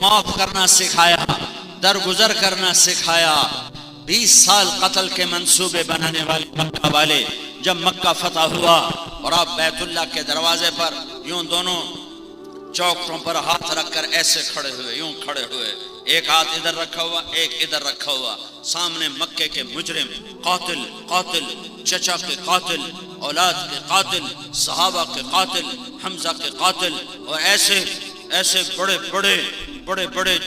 معاف کرنا سکھایا، درگزر کرنا سکھایا۔ 20 سال قتل کے منصوبے بنانے والے مکہ والے جب مکہ فتح ہوا اور آپ بیت اللہ کے دروازے پر یوں دونوں چوکٹوں پر ہاتھ رکھ کر ایسے کھڑے ہوئے، یوں کھڑے ہوئے، ایک ہاتھ ادھر رکھا ہوا، ایک ادھر رکھا ہوا، سامنے مکے کے مجرم، قاتل، چچا کے قاتل، اولاد کے قاتل، صحابہ کے قاتل، حمزہ کے قاتل، اور ایسے بڑے بڑے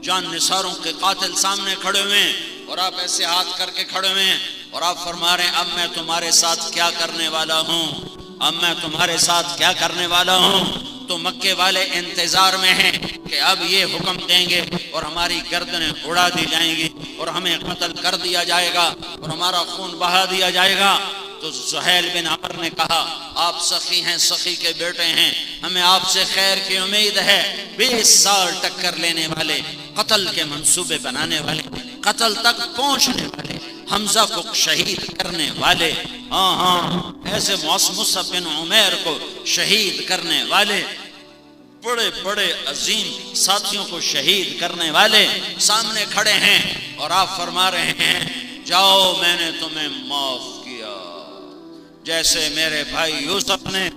جان نثاروں کے قاتل سامنے کھڑے ہوئے ہیں، اور آپ ایسے ہاتھ کر کے کھڑے ہوئے ہیں، اور آپ فرما رہے ہیں اب میں تمہارے ساتھ کیا کرنے والا ہوں، اب میں تمہارے ساتھ کیا کرنے والا ہوں۔ تو مکے والے انتظار میں ہیں کہ اب یہ حکم دیں گے اور ہماری گردنیں اڑا دی جائیں گی اور ہمیں قتل کر دیا جائے گا اور ہمارا خون بہا دیا جائے گا۔ تو سہیل بن عمرو نے کہا آپ سخی ہیں، سخی کے بیٹے ہیں، ہمیں آپ سے خیر کی امید ہے۔ 20 سال ٹکر لینے والے، قتل کے منصوبے بنانے والے، قتل تک پہنچنے والے، حمزہ کو شہید کرنے والے، ایسے مصعب بن عمیر کو شہید کرنے والے، بڑے بڑے عظیم ساتھیوں کو شہید کرنے والے سامنے کھڑے ہیں، اور آپ فرما رہے ہیں جاؤ میں نے تمہیں معاف کیا، جیسے میرے بھائی یوسف نے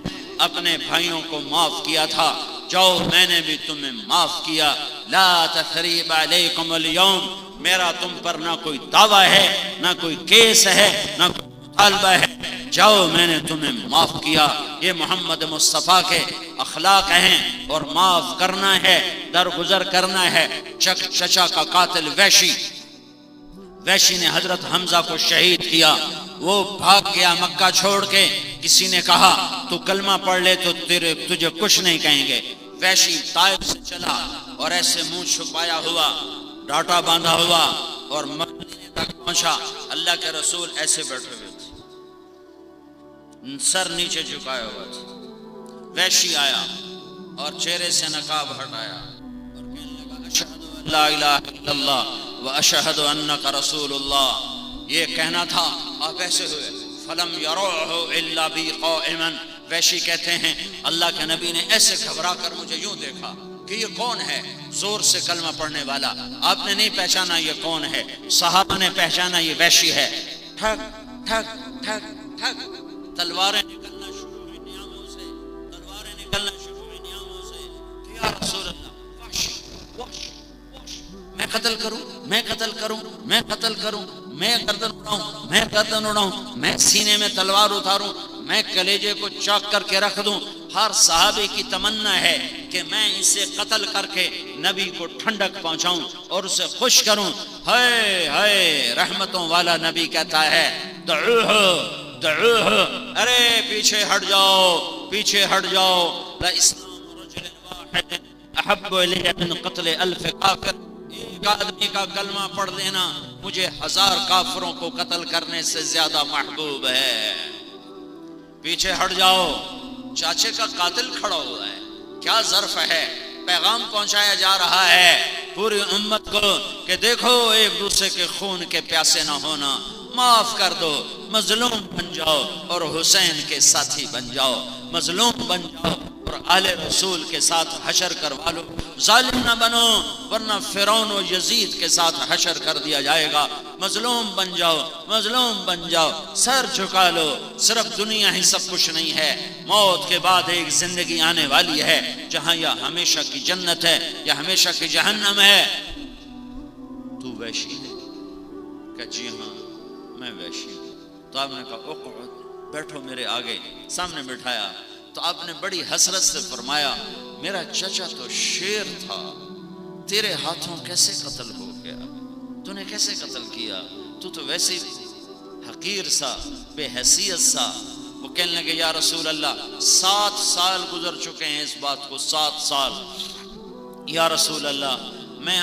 اپنے بھائیوں کو معاف کیا تھا، جاؤ میں نے بھی تمہیں معاف کیا۔ لا تثریب علیکم اليوم، میرا تم پر نہ کوئی دعویٰ ہے، نہ کوئی کیس ہے، نہ کوئی مطالبہ ہے، جاؤ میں نے تمہیں معاف کیا۔ یہ محمد مصطفیٰ کے اخلاق ہیں، اور معاف کرنا ہے، درگزر کرنا ہے۔ چچا کا قاتل ویشی نے حضرت حمزہ کو شہید کیا، وہ بھاگ گیا مکہ چھوڑ کے، کسی نے کہا تو کلمہ پڑھ لے تو تجھے کچھ نہیں کہیں گے۔ ویشی طائف سے چلا اور ایسے منہ چھپایا ہوا، ڈاٹا باندھا ہوا، اور مدینے تک پہنچا۔ اللہ کے رسول ایسے بیٹھے ہوئے تھے، سر نیچے جھکایا ہوا تھا۔ ویشی آیا اور چہرے سے نقاب ہٹایا اور کہنے لگا اشہد ان لا الہ الا اللہ واشہد انک رسول اللہ۔ یہ کہنا تھا، آپ ایسے ہوئے، فلم یروہ الا بی قائما۔ ویشی کہتے ہیں اللہ کے نبی نے ایسے گھبرا کر مجھے یوں دیکھا کہ یہ کون ہے، زور سے کلمہ پڑھنے والا، آپ نے نہیں پہچانا یہ کون ہے، صحابہ نے پہچانا یہ ویشی ہے۔ ٹھک ٹھک ٹھک ٹھک تلواریں نکلنا شروع ہوئی نیاموں سے، تلواریں نکلنا شروع ہوئی نیاموں سے کہ یا رسول اللہ میں قتل کروں، میں قتل کروں، میں قتل کروں، میں گردن اڑاؤں، میں گردن اڑاؤں، میں سینے میں تلوار اتاروں، میں کلیجے کو چاک کر کے رکھ دوں۔ ہر صحابی کی تمنا ہے کہ میں اسے قتل کر کے نبی کو ٹھنڈک پہنچاؤں اور اسے خوش کروں۔ ہائے ہائے، رحمتوں والا نبی کہتا ہے دعوہ دعوہ، ارے پیچھے ہٹ جاؤ، پیچھے ہٹ جاؤ، لاسلام رجل واحد احب الی من قتل الف کافر، ایک آدمی کا کلمہ پڑھ دینا مجھے 1000 کافروں کو قتل کرنے سے زیادہ محبوب ہے۔ پیچھے ہٹ جاؤ، چاچے کا قاتل کھڑا ہوا ہے، کیا ظرف ہے، پیغام پہنچایا جا رہا ہے پوری امت کو کہ دیکھو ایک دوسرے کے خون کے پیاسے نہ ہونا، معاف کر دو، مظلوم بن جاؤ اور حسین کے ساتھی بن جاؤ، مظلوم بن جاؤ اور آل رسول کے ساتھ حشر کروا لو، ظالم نہ بنو ورنہ فرعون و یزید کے ساتھ حشر کر دیا جائے گا۔ مظلوم بن جاؤ، مظلوم بن جاؤ، سر جھکا لو، صرف دنیا ہی سب کچھ نہیں ہے، موت کے بعد ایک زندگی آنے والی ہے جہاں یا ہمیشہ کی جنت ہے یا ہمیشہ کی جہنم ہے۔ تو ویشی ہے کہ جی ہاں میں ویشی ہوں۔ تو آپ نے کہا اقعد، بیٹھو میرے آگے، سامنے بٹھایا۔ تو آپ نے بڑی حسرت سے فرمایا میرا چچا تو شیر تھا، تیرے ہاتھوں کیسے قتل ہو گیا، تو نے کیسے قتل کیا، تو ویسے حقیر سا، بے حیثیت سا۔ وہ کہنے لگے یا رسول اللہ 7 سال گزر چکے ہیں اس بات کو، 7 سال یا رسول اللہ، میں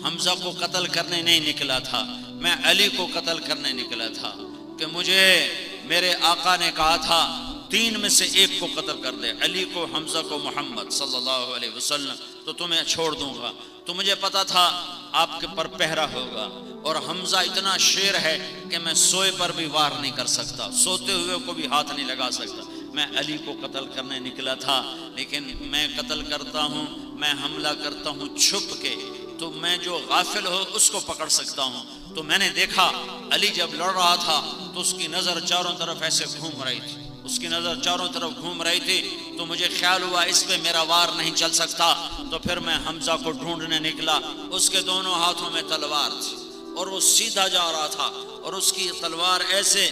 حمزہ کو قتل کرنے نہیں نکلا تھا، میں علی کو قتل کرنے نکلا تھا کہ مجھے میرے آقا نے کہا تھا 3 میں سے ایک کو قتل کر دے، علی کو، حمزہ کو، محمد صلی اللہ علیہ وسلم، تو تمہیں چھوڑ دوں گا۔ تو مجھے پتا تھا آپ کے پر پہرا ہوگا، اور حمزہ اتنا شیر ہے کہ میں سوئے پر بھی وار نہیں کر سکتا، سوتے ہوئے کو بھی ہاتھ نہیں لگا سکتا۔ میں علی کو قتل کرنے نکلا تھا، لیکن میں قتل کرتا ہوں میں حملہ کرتا ہوں چھپ کے، تو میں جو غافل ہو اس کو پکڑ سکتا ہوں۔ تو میں نے دیکھا علی جب لڑ رہا تھا تو اس کی نظر چاروں طرف ایسے گھوم رہی تھی، اس کی نظر چاروں طرف گھوم رہی تھی، تو مجھے خیال ہوا اس پہ میرا وار نہیں چل سکتا، تو پھر میں حمزہ کو ڈھونڈنے نکلا۔ اس کے دونوں ہاتھوں میں تلوار تھی اور وہ سیدھا جا رہا تھا، اور اس کی تلوار ایسے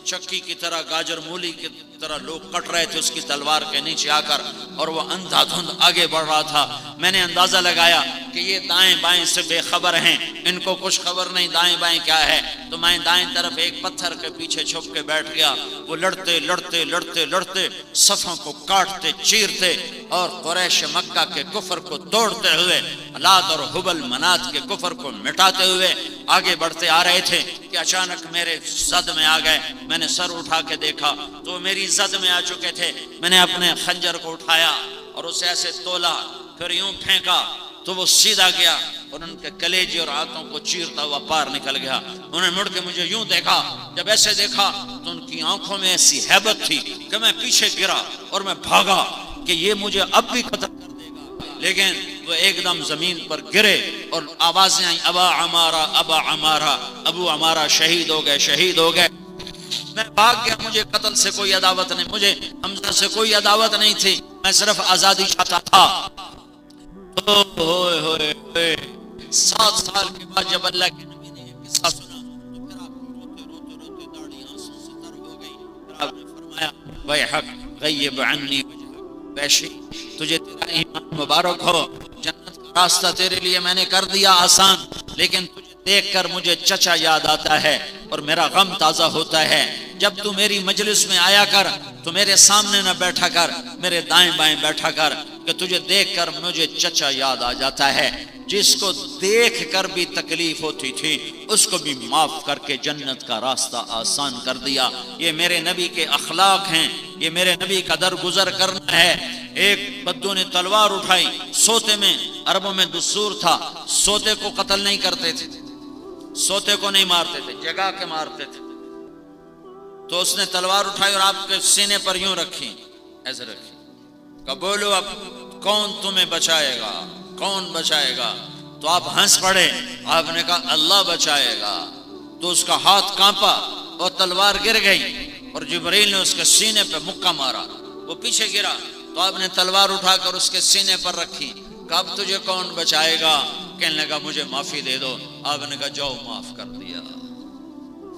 چکی کی طرح، گاجر مولی کی طرح لوگ کٹ رہے تھے اس کی تلوار کے نیچے آ کر، اور وہ اندھا دھند آگے بڑھ رہا تھا۔ میں نے اندازہ لگایا کہ یہ دائیں بائیں سے بے خبر ہیں، ان کو کچھ خبر نہیں دائیں بائیں کیا ہے، تو میں دائیں طرف ایک پتھر کے پیچھے چھپ کے بیٹھ گیا۔ وہ لڑتے لڑتے لڑتے لڑتے صفوں کو کاٹتے چیرتے اور قریش مکہ کے کفر کو توڑتے ہوئے، لات اور حبل منات کے کفر کو مٹاتے ہوئے آگے بڑھتے آ رہے تھے کہ اچانک میرے زد میں آ گئے۔ میں نے سر اٹھا کے دیکھا تو میری زد میں آ چکے تھے۔ میں نے اپنے خنجر کو اٹھایا اور اسے ایسے تولا، پھر یوں پھینکا تو وہ سیدھا گیا اور ان کے کلیجے اور ہاتھوں کو چیرتا ہوا پار نکل گیا۔ انہوں نے مڑ کے مجھے یوں دیکھا، جب ایسے دیکھا تو ان کی آنکھوں میں ایسی ہیبت تھی کہ میں پیچھے گرا اور میں بھاگا کہ یہ مجھے اب بھی قتل کر دے گا، لیکن وہ ایک دم زمین پر گرے اور آوازیں آئیں، ابا عمارہ ابا عمارہ، ابو عمارہ شہید ہو گئے، شہید ہو گئے۔ میں بھاگ گیا، مجھے قتل سے کوئی عداوت نہیں، مجھے حمزہ سے کوئی عداوت نہیں تھی، میں صرف آزادی چاہتا تھا۔ ہوئے ہوئے ہوئے 7 سال کے بعد جب اللہ کے نبی نے یہ قصہ سنا تو پھر آپ روتے روتے روتے داڑھی آنسوں سے تر ہو گئی۔ پھر آپ نے فرمایا ویحک غیب عنی وجہک، ویشی تجھے تیرا ایمان مبارک ہو، جنت کا راستہ تیرے لیے میں نے کر دیا آسان، لیکن تجھے دیکھ کر مجھے چچا یاد آتا ہے اور میرا غم تازہ ہوتا ہے۔ جب تو میری مجلس میں آیا کر تو میرے سامنے نہ بیٹھا کر، میرے دائیں بائیں بیٹھا کر، کہ تجھے دیکھ کر مجھے چچا یاد آ جاتا ہے۔ جس کو دیکھ کر بھی تکلیف ہوتی تھی اس کو بھی معاف کر کے جنت کا راستہ آسان کر دیا۔ یہ میرے نبی کے اخلاق ہیں، یہ میرے نبی کا درگزر کرنا ہے۔ ایک بدو نے تلوار اٹھائی، سوتے میں، عربوں میں دستور تھا سوتے کو قتل نہیں کرتے تھے، سوتے کو نہیں مارتے تھے، جگا کے مارتے تھے۔ تو اس نے تلوار اٹھائی اور آپ کے سینے پر یوں رکھی، ایسے رکھی، کہ بولو اب کون تمہیں بچائے گا، کون بچائے گا؟ تو آپ ہنس پڑے، آپ نے کہا اللہ بچائے گا۔ تو اس کا ہاتھ کانپا اور تلوار گر گئی اور جبرائیل نے اس کے سینے پہ مکہ مارا، وہ پیچھے گرا۔ تو آپ نے تلوار اٹھا کر اس کے سینے پر رکھی، کہ اب تجھے کون بچائے گا؟ کہنے لگا مجھے معافی دے دو۔ آپ نے کہا جاؤ معاف کر دیا،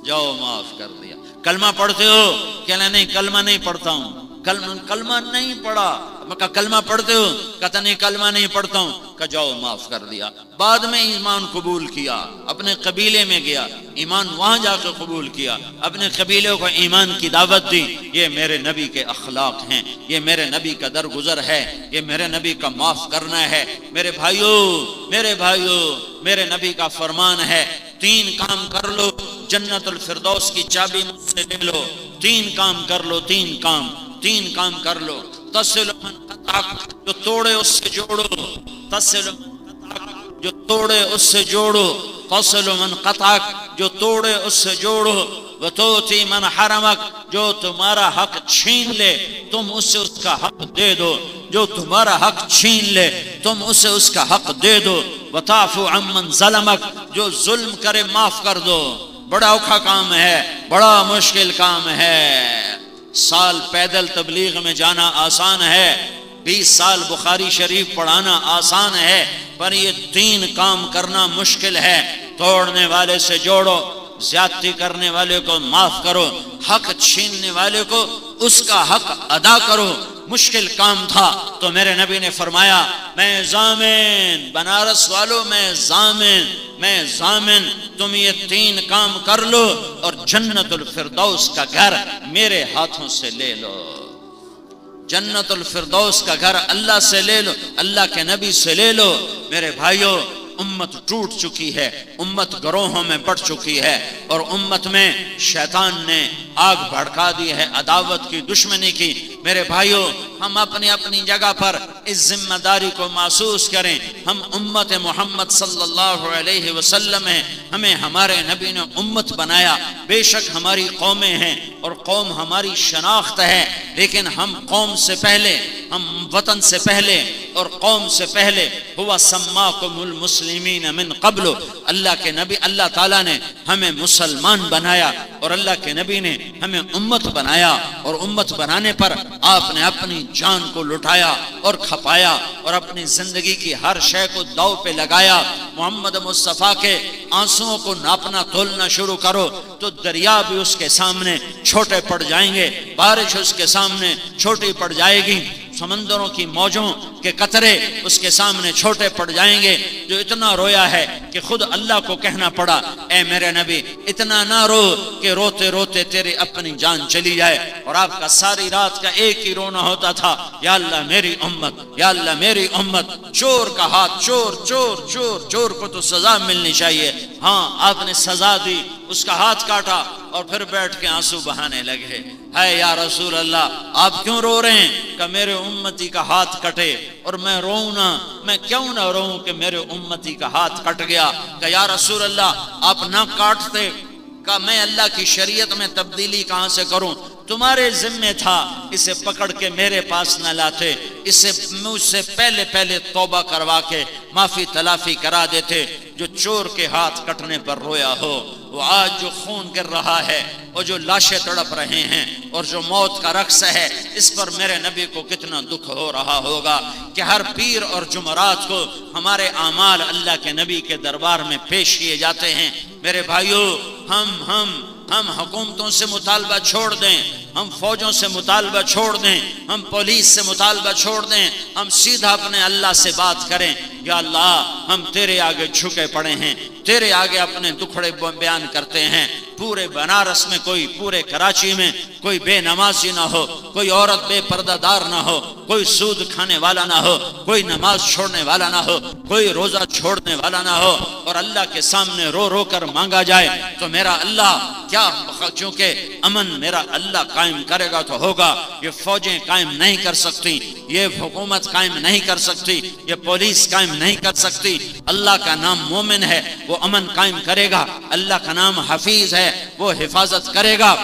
جاؤ معاف کر دیا۔ کلمہ پڑھتے ہو؟ کہنا نہیں کلمہ نہیں پڑھتا ہوں۔ کلمہ نہیں پڑھا؟ میں کہا کلمہ پڑھتے ہو؟ کہتا نہیں کلمہ نہیں پڑھتا ہوں۔ کہا جاؤ معاف کر دیا۔ بعد میں ایمان قبول کیا، اپنے قبیلے میں گیا، ایمان وہاں جا کے قبول کیا، اپنے قبیلے کو ایمان کی دعوت دی۔ یہ میرے نبی کے اخلاق ہیں، یہ میرے نبی کا درگزر ہے، یہ میرے نبی کا معاف کرنا ہے۔ میرے بھائیو، میرے بھائیو، میرے نبی کا فرمان ہے 3 کام کر لو، جنت الفردوس کی چابی مجھ سے لے لو۔ 3 کام کر لو، 3 کام کر لو۔ تصل من قطعک، جو توڑے اس سے جوڑو، تصل من قطعک، جو توڑے اس سے جوڑو، تصل من قطعک، جو توڑے اس سے جوڑو، وتوتی من حرمک، جو تمہارا حق چھین لے تم اسے اس کا حق دے دو، جو تمہارا حق چھین لے تم اسے اس کا حق دے دو، وتعفو عمن ظلمک، جو ظلم کرے معاف کر دو۔ بڑا اوکھا کام ہے، بڑا مشکل کام ہے۔ سال پیدل تبلیغ میں جانا آسان ہے، 20 سال بخاری شریف پڑھانا آسان ہے، پر یہ 3 کام کرنا مشکل ہے۔ توڑنے والے سے جوڑو، زیادتی کرنے والے کو معاف کرو، حق چھیننے والے کو اس کا حق ادا کرو۔ مشکل کام تھا تو میرے نبی نے فرمایا میں ضامن، بنارس والوں میں ضامن، تم یہ 3 کام کر لو اور جنت الفردوس کا گھر میرے ہاتھوں سے لے لو۔ جنت الفردوس کا گھر اللہ سے لے لو، اللہ کے نبی سے لے لو۔ میرے بھائیو، امت ٹوٹ چکی ہے، امت گروہوں میں بٹ چکی ہے، اور امت میں شیطان نے آگ بھڑکا دی ہے عداوت کی، دشمنی کی۔ میرے بھائیو، ہم اپنی اپنی جگہ پر اس ذمہ داری کو محسوس کریں۔ ہم امت محمد صلی اللہ علیہ وسلم ہیں، ہمیں ہمارے نبی نے امت بنایا۔ بے شک ہماری قومیں ہیں، اور قوم ہماری شناخت ہے، لیکن ہم قوم سے پہلے، ہم وطن سے پہلے اور قوم سے پہلے ہوا سماکم المسلمین من قبل، اللہ کے نبی، اللہ تعالیٰ نے ہمیں مسلمان بنایا اور اللہ کے نبی نے ہمیں امت بنایا، اور امت بنانے پر آپ نے اپنی جان کو لٹایا اور کھپایا اور اپنی زندگی کی ہر شے کو داؤ پہ لگایا۔ محمد مصطفیٰ کے آنسوؤں کو ناپنا تولنا شروع کرو تو دریا بھی اس کے سامنے چھوٹے پڑ جائیں گے، بارش اس کے سامنے چھوٹی پڑ جائے گی، سمندروں کی موجوں کے قطرے اس کے سامنے چھوٹے پڑ جائیں گے۔ جو اتنا رویا ہے کہ خود اللہ کو کہنا پڑا، اے میرے نبی اتنا نہ رو کہ روتے روتے تیری اپنی جان چلی جائے، اور آپ کا ساری رات کا ایک ہی رونا ہوتا تھا، یا اللہ میری امت، یا اللہ میری امت۔ چور کا ہاتھ، چور چور چور چور کو تو سزا ملنی چاہیے، ہاں آپ نے سزا دی، اس کا ہاتھ کاٹا اور پھر بیٹھ کے آنسو بہانے لگے، ہے یا رسول اللہ آپ کیوں رو رہے ہیں؟ کہ میرے امتی کا ہاتھ کٹے اور میں روؤں نہ، میں کیوں نہ روؤں کہ میرے امتی کا ہاتھ کٹ گیا؟ کہ یا رسول اللہ آپ نہ کاٹتے، کہ میں اللہ کی شریعت میں تبدیلی کہاں سے کروں؟ تمہارے ذمہ تھا اسے پکڑ کے میرے پاس نہ لاتے، اسے مجھ سے پہلے توبہ کروا کے معافی تلافی کرا دیتے۔ جو چور کے ہاتھ کٹنے پر رویا ہو، وہ آج جو خون گر رہا ہے اور جو لاشیں تڑپ رہے ہیں اور جو موت کا رقص ہے، اس پر میرے نبی کو کتنا دکھ ہو رہا ہوگا کہ ہر پیر اور جمعرات کو ہمارے اعمال اللہ کے نبی کے دربار میں پیش کیے جاتے ہیں۔ میرے بھائیو، ہم حکومتوں سے مطالبہ چھوڑ دیں، ہم فوجوں سے مطالبہ چھوڑ دیں، ہم پولیس سے مطالبہ چھوڑ دیں، ہم سیدھا اپنے اللہ سے بات کریں، یا اللہ ہم تیرے آگے جھکے پڑے ہیں، تیرے آگے اپنے دکھڑے بیان کرتے ہیں۔ پورے بنارس میں کوئی، پورے کراچی میں کوئی بے نمازی نہ ہو، کوئی عورت بے پردہ دار نہ ہو، کوئی سود کھانے والا نہ ہو، کوئی نماز چھوڑنے والا نہ ہو، کوئی روزہ چھوڑنے والا نہ ہو، اور اللہ کے سامنے رو رو کر مانگا جائے تو میرا اللہ کیا، چونکہ امن میرا اللہ قائم کرے گا تو ہوگا۔ یہ فوجیں قائم نہیں کر سکتی، یہ حکومت قائم نہیں کر سکتی، یہ پولیس قائم نہیں کر سکتی۔ اللہ کا نام مومن ہے، وہ امن قائم کرے گا۔ اللہ کا نام حفیظ ہے، وہ حفاظت کرے گا۔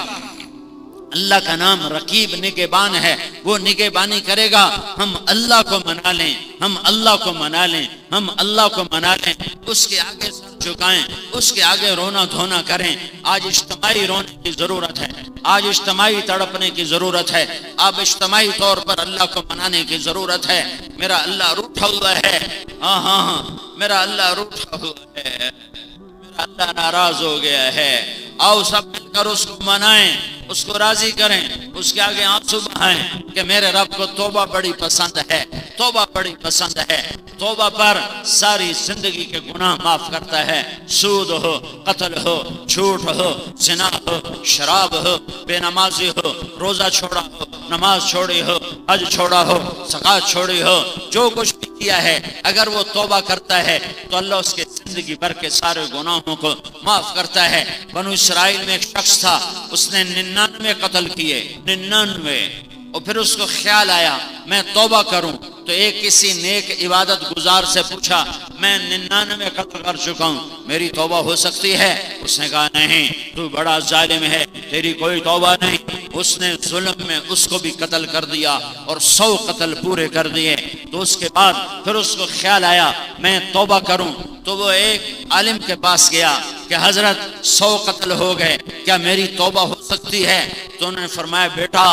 اللہ کا نام رقیب نگہبان ہے، وہ نگہبانی کرے گا۔ ہم اللہ کو منا لیں، ہم اللہ کو منا لیں، ہم اللہ کو منا لیں، اس کے آگے سر جھکائیں، اس کے آگے رونا دھونا کریں۔ آج اجتماعی رونے کی ضرورت ہے، آج اجتماعی تڑپنے کی ضرورت ہے، اب اجتماعی طور پر اللہ کو منانے کی ضرورت ہے۔ میرا اللہ روٹھا ہوا ہے، ہاں میرا اللہ روٹھا ہوا ہے، میرا اللہ ناراض ہو گیا ہے۔ آؤ سب مل کر اس کو منائیں، اس کو راضی کریں، اس کے آگے آنسو بہائیں کہ میرے رب کو توبہ بڑی پسند ہے، توبہ بڑی پسند ہے۔ توبہ پر ساری زندگی کے گناہ معاف کرتا ہے، سود ہو، قتل ہو، جھوٹ ہو، زنا ہو، شراب ہو، بے نمازی ہو، روزہ چھوڑا ہو، نماز چھوڑی ہو، حج چھوڑا ہو، زکات چھوڑی ہو، جو کچھ بھی کیا ہے اگر وہ توبہ کرتا ہے تو اللہ اس کے زندگی بھر کے سارے گناہوں کو معاف کرتا ہے۔ بنو اسرائیل میں ایک شخص تھا، اس نے 99 قتل کیے، 99، اور پھر اس کو خیال آیا میں توبہ کروں، تو ایک کسی نیک عبادت گزار سے پوچھا میں 99 قتل کر چکا ہوں، میری توبہ ہو سکتی ہے؟ اس نے کہا نہیں، تو بڑا ظالم ہے، تیری کوئی توبہ نہیں۔ اس نے ظلم میں اس کو بھی قتل کر دیا اور 100 قتل پورے کر دیے۔ تو اس کے بعد پھر اس کو خیال آیا میں توبہ کروں، تو وہ ایک عالم کے پاس گیا کہ حضرت 100 قتل ہو گئے، کیا میری توبہ ہو سکتی ہے؟ تو انہوں نے فرمایا بیٹا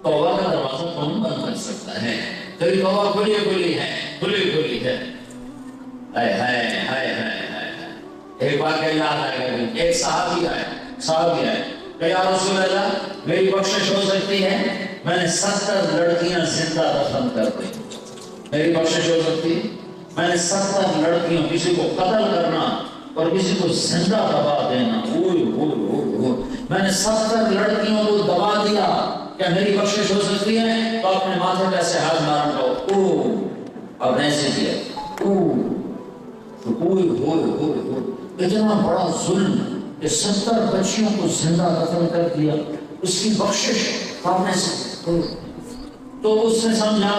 توبہ کا دروازہ کون بند کر سکتا ہے؟ تیری توبہ کھلی ہے۔ ایک بار کہ یاد آئے گا، ایک صحابی آئے کہ یا رسول اللہ میری بخشش ہو سکتی ہے؟ میں نے 70 لڑکیاں زندہ دفن کر دی، میری بخشش ہو سکتی ہے؟ میں نے 70 لڑکیوں، کسی کو قتل کرنا اور کسی کو زندہ دبا دینا، میں نے 70 لڑکیوں کو دبا دیا، کیا میری بخشش ہو سکتی ہے؟ تو اپنے ماتھے پہ ایسے ہاتھ مارنا ہو، اب ایسے کیا، اتنا بڑا ظلم کہ 70 بچیوں کو زندہ دفن کر دیا، اس کی بخشش کرنے سے تو اس نے سمجھا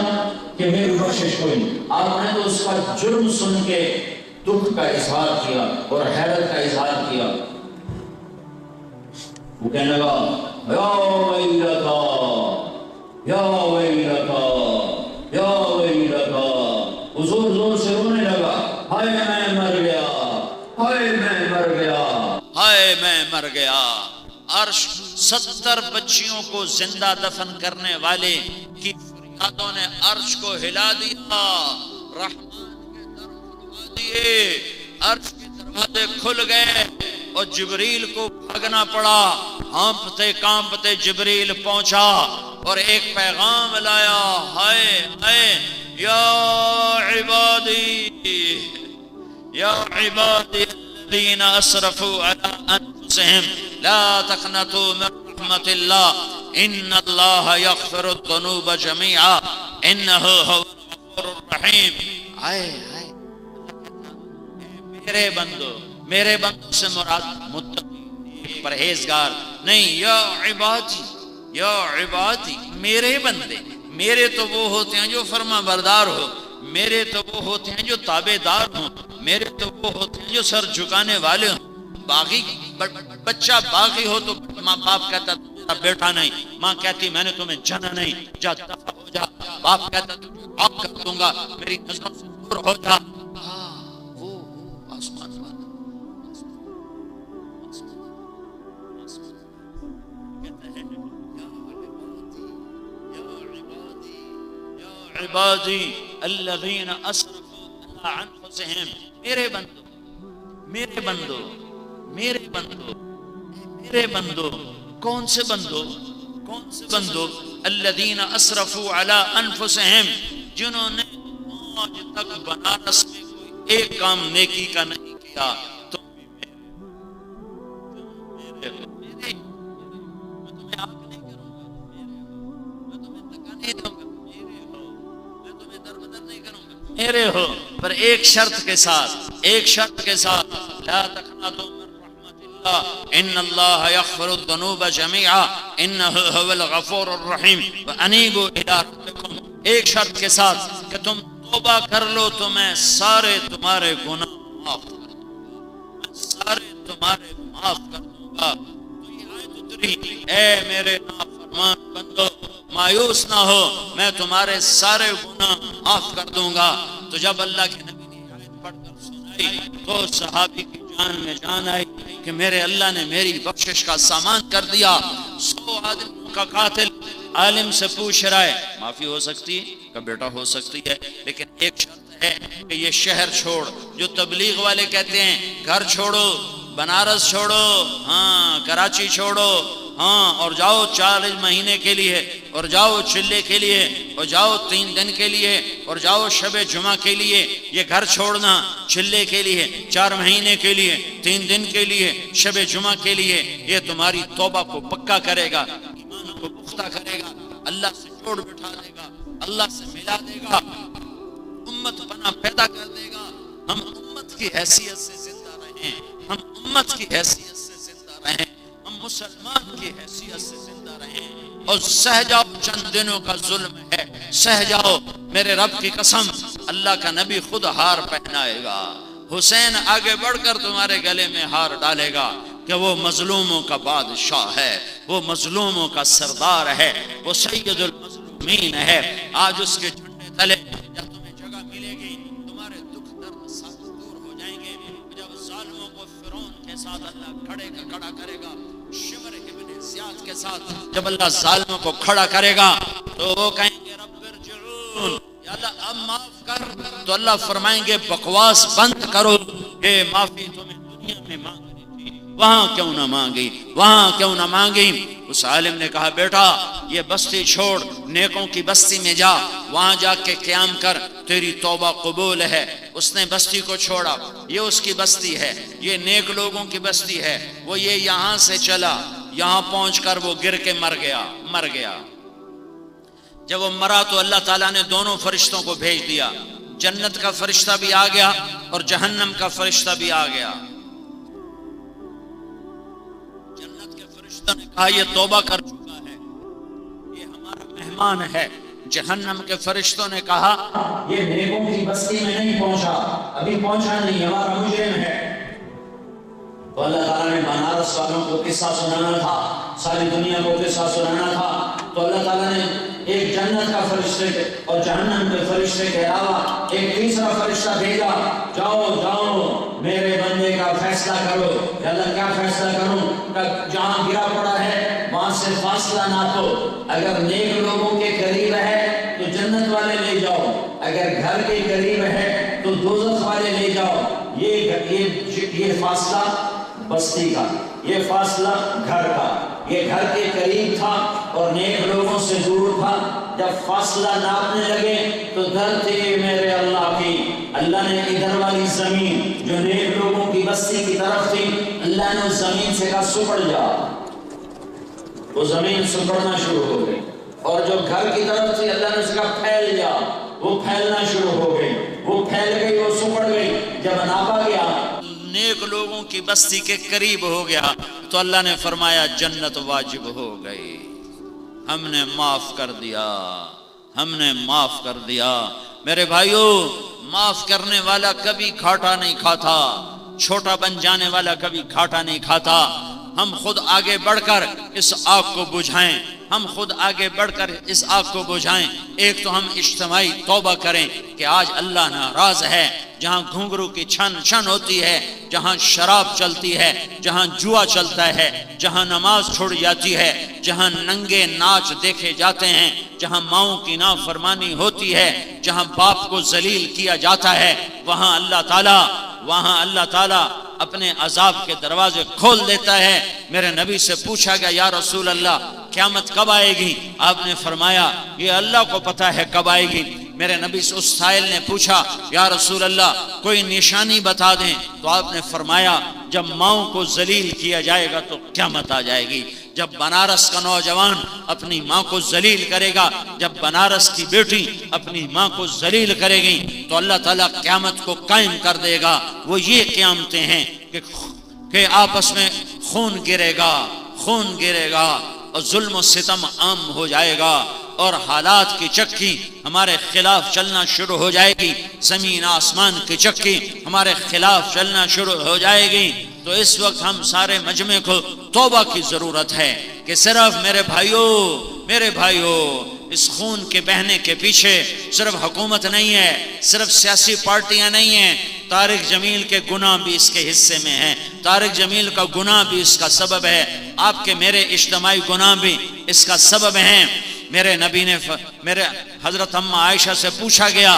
کہ میری بخشش کوئی نہیں۔ آپ نے تو اس کا جرم سن کے دکھ کا اظہار کیا اور حیرت کا اظہار کیا۔ وہ کہنے لگا یا ویلتا یا ویلتا یا ویلتا، وہ زور زور سے رونے لگا، ہائے میں مر گیا، ہائے میں مر گیا، ہائے میں مر گیا۔ عرش 70 بچیوں کو زندہ دفن کرنے والے کی فریادوں نے عرش کو ہلا دیا، رحمان کے در کھلوا دیے، عرش کے دروازے کھل گئے اور جبریل کو بھاگنا پڑا۔ ہانپتے کانپتے جبریل پہنچا اور ایک پیغام لایا، ہائے ہائے یا عبادی یا عبادی الذین اسرفوا علی انفسہم لا تقنطوا من رحمت اللہ ان اللہ یغفر الذنوب جميعا انہ هو الغفور الرحیم۔ آئے آئے میرے بندوں سے مراد متقی پرہیزگار نہیں، یا عبادی میرے بندے، میرے تو وہ ہوتے ہیں جو فرما بردار ہو، میرے تو وہ ہوتے ہیں جو تابع دار ہوں، میرے تو وہ ہوتے ہیں جو سر جھکانے والے ہوں۔ باغی بچہ باغی ہو تو ماں باپ کہتا تمہارا بیٹا نہیں، ماں کہتی میں نے تمہیں جنا نہیں، جا دفع ہو جا، باپ کہتا تجھے آگ کر دوں گا، میری نظروں سے دور ہو جا۔ وہ آسمان عبادی الذین اسرفوا علی انفسہم، میرے بندو میرے بندو میرے بندو میرے بندو، کون سے بندو؟ الذین اسرفوا علی انفسہم، جنہوں نے آج تک بنارس میں کوئی ایک کام نیکی کا نہیں کیا۔ تم بھی میرے میں تمہیں آگ نہیں کروں گا، میں تمہیں دھکا نہیں دوں گا، میرے ہو، پر ایک شرط کے ساتھ لا تقنطوا من رحمت اللہ ان اللہ یغفر الذنوب جميعا انہ هو الغفور الرحیم وانیبوا الی ربکم، ایک شرط کے ساتھ کہ تم توبہ کر لو تو میں سارے تمہارے گناہ معاف کر دوں گا، میں سارے تمہارے معاف کر دوں گا۔ تو یہ آیت اتری، اے میرے نافرمان بندو مایوس نہ ہو، میں تمہارے سارے گناہ معاف کر دوں گا۔ تو جب اللہ کے نبی نے آیت پڑھ کر سنائی تو صحابی کی جان میں جان آئی کہ میرے اللہ نے میری بخشش کا سامان کر دیا۔ 100 آدمیوں کا قاتل عالم سے پوچھ رہا ہے، معافی ہو سکتی ہے کہ بیٹا ہو سکتی ہے، لیکن ایک شرط ہے کہ یہ شہر چھوڑ، جو تبلیغ والے کہتے ہیں گھر چھوڑو، بنارس چھوڑو، ہاں کراچی چھوڑو، ہاں اور جاؤ 40 مہینے کے لیے، اور جاؤ چلے کے لیے، اور جاؤ 3 دن کے لیے، اور جاؤ شب جمعہ کے لیے، یہ گھر چھوڑنا چلے کے لیے، 4 مہینے کے لیے، 3 دن کے لیے، شب جمعہ کے لیے، یہ تمہاری توبہ کو پکا کرے گا، ایمان کو پختہ کرے گا، اللہ سے جوڑ بٹھا دے گا، اللہ سے ملا دے گا، امت پناہ پیدا کر دے گا۔ ہم امت کی حیثیت سے زندہ رہیں، ہم امت کی حیثیت سے زندہ رہیں، ہم مسلمان کی حیثیت سے زندہ رہیں، اور سہ جاؤ، چند دنوں کا ظلم ہے، سہ جاؤ، میرے رب کی قسم اللہ کا نبی خود ہار پہنائے گا، حسین آگے بڑھ کر تمہارے گلے میں ہار ڈالے گا کہ وہ مظلوموں کا بادشاہ ہے، وہ مظلوموں کا سردار ہے، وہ سید المظلومین ہے۔ آج اس کے جھنڈے تلے جب تمہیں جگہ ملے گی تمہارے دکھ درد سب دور ہو جائیں گے۔ جب ظالموں کو فرعون کے ساتھ اللہ کھڑا کرے گا، شمر ابن زیاد کے ساتھ جب اللہ ظالموں کو کھڑا کرے گا تو وہ کہیں گے رب ارجعون، یا اللہ اب معاف کر، تو اللہ فرمائیں گے بکواس بند کرو، یہ معافی تمہیں دنیا میں مانگنی تھی، وہاں کیوں نہ مانگی، وہاں کیوں نہ مانگی۔ اس عالم نے کہا بیٹا یہ بستی چھوڑ، نیکوں کی بستی میں جا، وہاں جا کے قیام کر، تیری توبہ قبول ہے۔ اس نے بستی کو چھوڑا، یہ اس کی بستی ہے، یہ نیک لوگوں کی بستی ہے، وہ یہ یہاں سے چلا، یہاں پہنچ کر وہ گر کے مر گیا۔ جب وہ مرا تو اللہ تعالیٰ نے دونوں فرشتوں کو بھیج دیا، جنت کا فرشتہ بھی آ گیا اور جہنم کا فرشتہ بھی آ گیا۔ جنت کے فرشتہ نے کہا یہ توبہ کر چکا ہے، یہ ہمارا مہمان ہے۔ جہنم کے فرشتوں نے کہا یہ نیکوں کی بستی میں نہیں پہنچا، ابھی پہنچا نہیں، ہمارا مجرم ہے۔ تو اللہ تعالیٰ نے بنارس والوں کو قصہ سنانا تھا، ساری دنیا کو قصہ سنانا تھا، تو اللہ تعالیٰ نے ایک جنت کا فرشتے اور جہنم کے فرشتے کے علاوہ ایک تیسرا فرشتہ بھیجا، جاؤ جاؤ میرے بندے کا فیصلہ کرو۔ کہ اللہ کیا فیصلہ کروں؟ کہ جہاں گرا پڑا ہے وہاں سے فاصلہ ناپو، اگر نیک لوگوں کے قریب ہے تو جنت والے لے جاؤ، اگر گھر کے قریب ہے تو دوزخ والے لے جاؤ۔ یہ فاصلہ بستی کا، یہ فاصلہ گھر کا، یہ گھر کے قریب تھا اور نیک لوگوں سے دور تھا۔ جب فاصلہ ناپنے لگے تو دھرتی میرے اللہ کی، اللہ نے ادھر والی زمین جو نیک لوگوں کی بستی کی طرف تھی، اللہ نے اس زمین سے کہا سکڑ جا، وہ زمین سکڑنا شروع ہو گئی، اور جو گھر کی طرف تھی اللہ نے اس کا پھیل جا، وہ پھیلنا شروع ہو گئی، وہ پھیل گئی، وہ سکڑ گئی۔ جب ناپا گیا نیک لوگوں کی بستی کے قریب ہو گیا تو اللہ نے فرمایا جنت واجب ہو گئی، ہم نے معاف کر دیا، ہم نے معاف کر دیا۔ میرے بھائیو، معاف کرنے والا کبھی گھاٹا نہیں کھاتا، چھوٹا بن جانے والا کبھی گھاٹا نہیں کھاتا۔ ہم خود آگے بڑھ کر اس آگ کو بجھائیں، ہم خود آگے بڑھ کر اس آگ کو بجھائیں۔ ایک تو ہم اجتماعی توبہ کریں کہ آج اللہ ناراض ہے، جہاں گھنگرو کی چھن چھن ہوتی ہے، جہاں شراب چلتی ہے، جہاں جوا چلتا ہے، جہاں نماز چھوڑ جاتی ہے، جہاں ننگے ناچ دیکھے جاتے ہیں، جہاں ماؤں کی نافرمانی ہوتی ہے، جہاں باپ کو ذلیل کیا جاتا ہے، وہاں اللہ تعالیٰ اپنے عذاب کے دروازے کھول دیتا ہے۔ میرے نبی سے پوچھا گیا یا رسول اللہ قیامت کب آئے گی؟ آپ نے فرمایا یہ اللہ کو پتہ ہے کب آئے گی۔ میرے نبی سے اس سائل نے پوچھا یا رسول اللہ کوئی نشانی بتا دیں، تو آپ نے فرمایا جب ماؤں کو ذلیل کیا جائے گا تو قیامت آ جائے گی۔ جب بنارس کا نوجوان اپنی ماں کو ذلیل کرے گا، جب بنارس کی بیٹی اپنی ماں کو ذلیل کرے گی تو اللہ تعالیٰ قیامت کو قائم کر دے گا۔ وہ یہ قیامتیں ہیں کہ آپس میں خون گرے گا اور ظلم و ستم عام ہو جائے گا، اور حالات کی چکی ہمارے خلاف چلنا شروع ہو جائے گی، زمین آسمان کی چکی ہمارے خلاف چلنا شروع ہو جائے گی۔ تو اس وقت ہم سارے مجمع کو توبہ کی ضرورت ہے کہ صرف میرے بھائیو اس خون کے بہنے کے پیچھے صرف حکومت نہیں ہے، صرف سیاسی پارٹیاں نہیں ہیں، طارق جمیل کے گناہ بھی اس کے حصے میں ہیں، طارق جمیل کا گناہ بھی اس کا سبب ہے، آپ کے میرے اجتماعی گناہ بھی اس کا سبب ہیں۔ میرے نبی نے میرے حضرت اماں عائشہ سے پوچھا گیا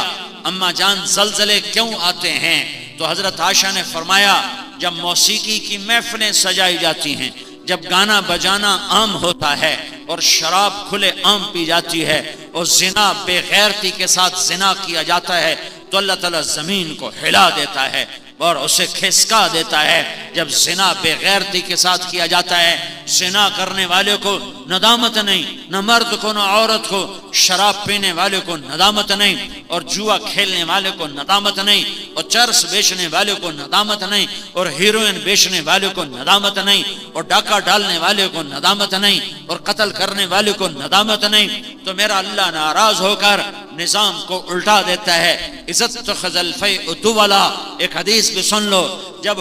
اماں جان زلزلے کیوں آتے ہیں؟ تو حضرت عائشہ نے فرمایا جب موسیقی کی محفلیں سجائی جاتی ہیں، جب گانا بجانا عام ہوتا ہے اور شراب کھلے عام پی جاتی ہے اور زنا بے غیرتی کے ساتھ زنا کیا جاتا ہے، تو اللہ تعالیٰ زمین کو ہلا دیتا ہے اور اسے کھسکا دیتا ہے۔ جب زنا بے غیرتی کے ساتھ کیا جاتا ہے، زنا کرنے والے کو ندامت نہیں، نہ مرد کو نہ عورت کو، شراب پینے والے کو ندامت نہیں، اور جوا کھیلنے والے کو ندامت نہیں، اور چرس بیچنے والے کو ندامت نہیں، اور ہیروئن بیچنے والے کو ندامت نہیں، اور ڈاکہ ڈالنے والے کو ندامت نہیں، اور قتل کرنے والے کو ندامت نہیں، تو میرا اللہ ناراض ہو کر نظام کو الٹا دیتا ہے۔ عزت تخذ الفیء طولا، ایک حدیث بھی سن لو، جب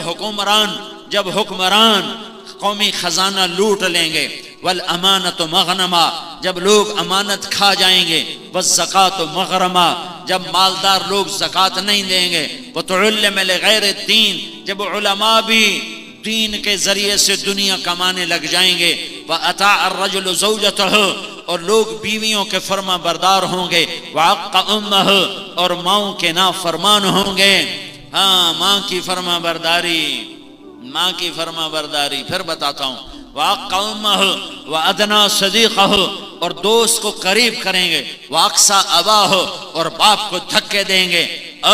حکمران قومی خزانہ لوٹ لیں گے، والامانت مغنما، جب لوگ امانت کھا جائیں گے، والزکات مغرما، جب مالدار لوگ زکات نہیں دیں گے، وتعلم لغیر الدین، جب علماء بھی دین کے ذریعے سے دنیا کمانے لگ جائیں گے، وَأَطَاعَ الرَّجُلُ زَوْجَتَهُ، اور لوگ بیویوں کے فرما بردار ہوں گے، وَعَقَّ أُمَّهُ، اور ماؤں کے نافرمان ہوں گے۔ ہاں، ماں کی فرما برداری پھر بتاتا ہوں، وَعَقَّ أُمَّهُ وَأَدْنَى صَدِيقَهُ، اور دوست کو قریب کریں گے، وَأَقْصَى أَبَاهُ، اور باپ کو دھکے دیں گے،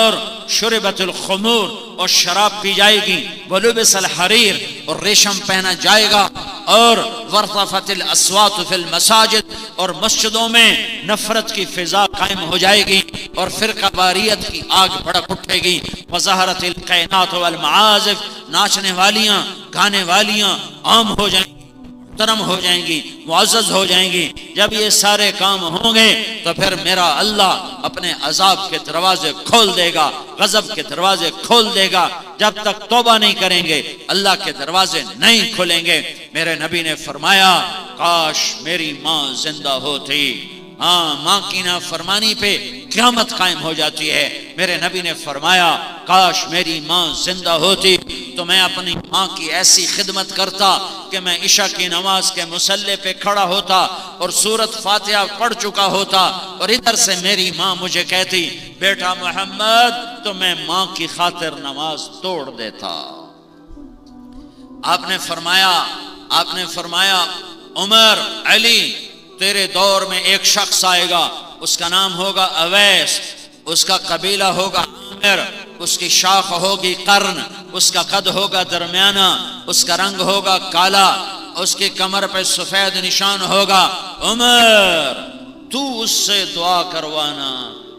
اور شربت الخمور، اور شراب پی جائے گی، ولبس الحریر، اور ریشم پہنا جائے گا، اور ورطفت الاصوات فی المساجد، اور مسجدوں میں نفرت کی فضا قائم ہو جائے گی، اور فرقہ واریت کی آگ بھڑک اٹھے گی، وظہرت القینات والمعازف، ناچنے والیاں گانے والیاں عام ہو جائیں گی، محترم ہو جائیں گی، معزز ہو جائیں گی۔ جب یہ سارے کام ہوں گے تو پھر میرا اللہ اپنے عذاب کے دروازے کھول دے گا، غضب کے دروازے کھول دے گا۔ جب تک توبہ نہیں کریں گے اللہ کے دروازے نہیں کھلیں گے۔ میرے نبی نے فرمایا کاش میری ماں زندہ ہوتی، ہاں ماں کی نافرمانی پہ قیامت قائم ہو جاتی ہے۔ میرے نبی نے فرمایا کاش میری ماں زندہ ہوتی تو میں اپنی ماں کی ایسی خدمت کرتا کہ میں عشاء کی نماز کے مصلی پہ کھڑا ہوتا اور سورۃ فاتحہ پڑھ چکا ہوتا، اور ادھر سے میری ماں مجھے کہتی بیٹا محمد، تو میں ماں کی خاطر نماز توڑ دیتا۔ آپ نے فرمایا عمر، علی، تیرے دور میں ایک شخص آئے گا، اس کا نام ہوگا اویس، اس کا قبیلہ ہوگا عامر، اس کی شاخ ہوگی قرن، اس کا قد ہوگا درمیانہ، اس کا رنگ ہوگا کالا، اس کی کمر پہ سفید نشان ہوگا۔ عمر تو اس سے دعا کروانا،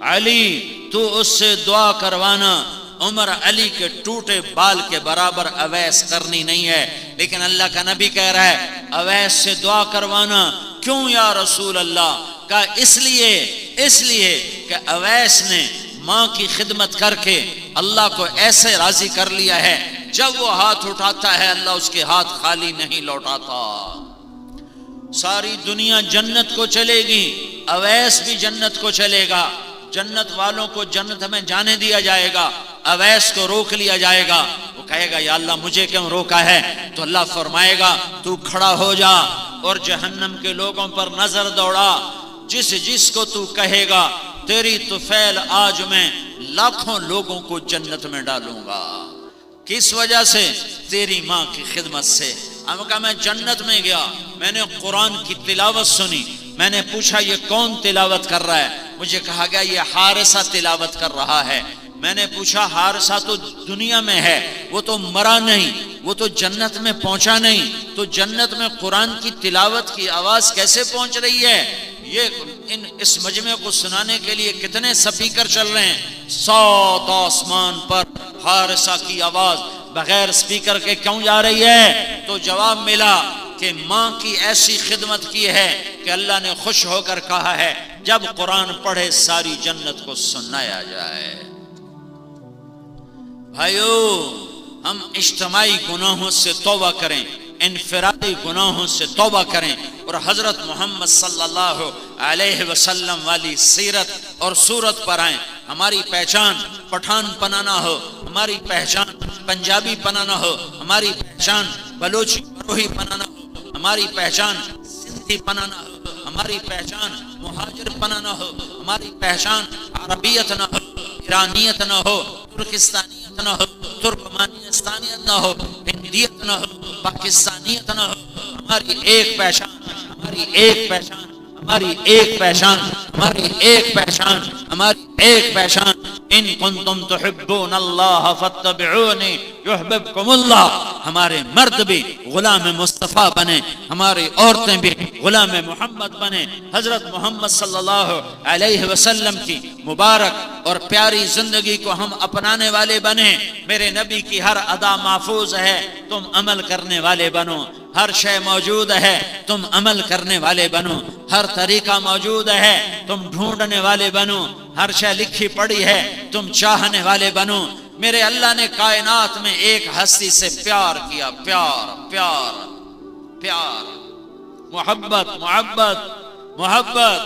علی تو اس سے دعا کروانا۔ عمر علی کے ٹوٹے بال کے برابر اویس کرنی نہیں ہے، لیکن اللہ کا نبی کہہ رہا ہے اویس سے دعا کروانا۔ کیوں یا رسول اللہ؟ کہا اس لیے کہ اویس نے ماں کی خدمت کر کے اللہ کو ایسے راضی کر لیا ہے، جب وہ ہاتھ اٹھاتا ہے اللہ اس کے ہاتھ خالی نہیں لوٹاتا۔ ساری دنیا جنت کو چلے گی، اویس بھی جنت کو چلے گا، جنت والوں کو جنت میں جانے دیا جائے گا، اویس کو روک لیا جائے گا۔ وہ کہے گا یا اللہ مجھے کیوں روکا ہے؟ تو اللہ فرمائے گا تو کھڑا ہو جا اور جہنم کے لوگوں پر نظر دوڑا، جس کو تو کہے گا تیری طفیل آج میں لاکھوں لوگوں کو جنت میں ڈالوں گا۔ کس وجہ سے؟ تیری ماں کی خدمت سے۔ ہم کہا میں جنت میں گیا، میں نے قرآن کی تلاوت سنی، میں نے پوچھا یہ کون تلاوت کر رہا ہے؟ مجھے کہا گیا یہ حارثہ تلاوت کر رہا ہے۔ میں نے پوچھا حارثہ تو دنیا میں ہے، وہ تو مرا نہیں، وہ تو جنت میں پہنچا نہیں، تو جنت میں قرآن کی تلاوت کی آواز کیسے پہنچ رہی ہے؟ یہ اس مجمع کو سنانے کے لیے کتنے سپیکر چل رہے ہیں، 7 آسمان پر حارثہ کی آواز بغیر سپیکر کے کیوں جا رہی ہے؟ تو جواب ملا کہ ماں کی ایسی خدمت کی ہے کہ اللہ نے خوش ہو کر کہا ہے جب قرآن پڑھے ساری جنت کو سنایا جائے۔ بھائیو، ہم اجتماعی گناہوں سے توبہ کریں، انفرادی گناہوں سے توبہ کریں، اور حضرت محمد صلی اللہ علیہ وسلم والی سیرت اور صورت پر آئیں۔ ہماری پہچان پٹھان پنا نہ ہو، ہماری پہچان پنجابی پنا نہ ہو، ہماری پہچان بلوچی بروہی پنا نہ ہو، ہماری پہچان سندھی پنا نہ ہو، ہماری پہچان مہاجر پنا نہ ہو، ہماری پہچان عربیت نہ ہو، ایرانیت نہ ہو، ترکستانیت نہ ہو، ترکمانستانیت نہ ہو، ہندیت نہ ہو، پاکستانیت نہ ہو۔ ہماری ایک پہچان، ہماری ایک پہچان، ہماری ایک پہچان، ہماری ایک پہچان، ہماری ایک پہچان۔ ان کنتم تحبون اللہ فاتبعونی یحببکم اللہ۔ ہمارے مرد بھی غلام مصطفیٰ بنے، ہماری عورتیں بھی غلام محمد بنے، حضرت محمد صلی اللہ علیہ وسلم کی مبارک اور پیاری زندگی کو ہم اپنانے والے بنے۔ میرے نبی کی ہر ادا محفوظ ہے، تم عمل کرنے والے بنو۔ ہر شے موجود ہے، تم عمل کرنے والے بنو۔ ہر طریقہ موجود ہے، تم ڈھونڈنے والے بنو۔ ہر شے لکھی پڑی ہے، تم چاہنے والے بنو۔ میرے اللہ نے کائنات میں ایک ہستی سے پیار کیا، پیار پیار پیار، محبت محبت محبت،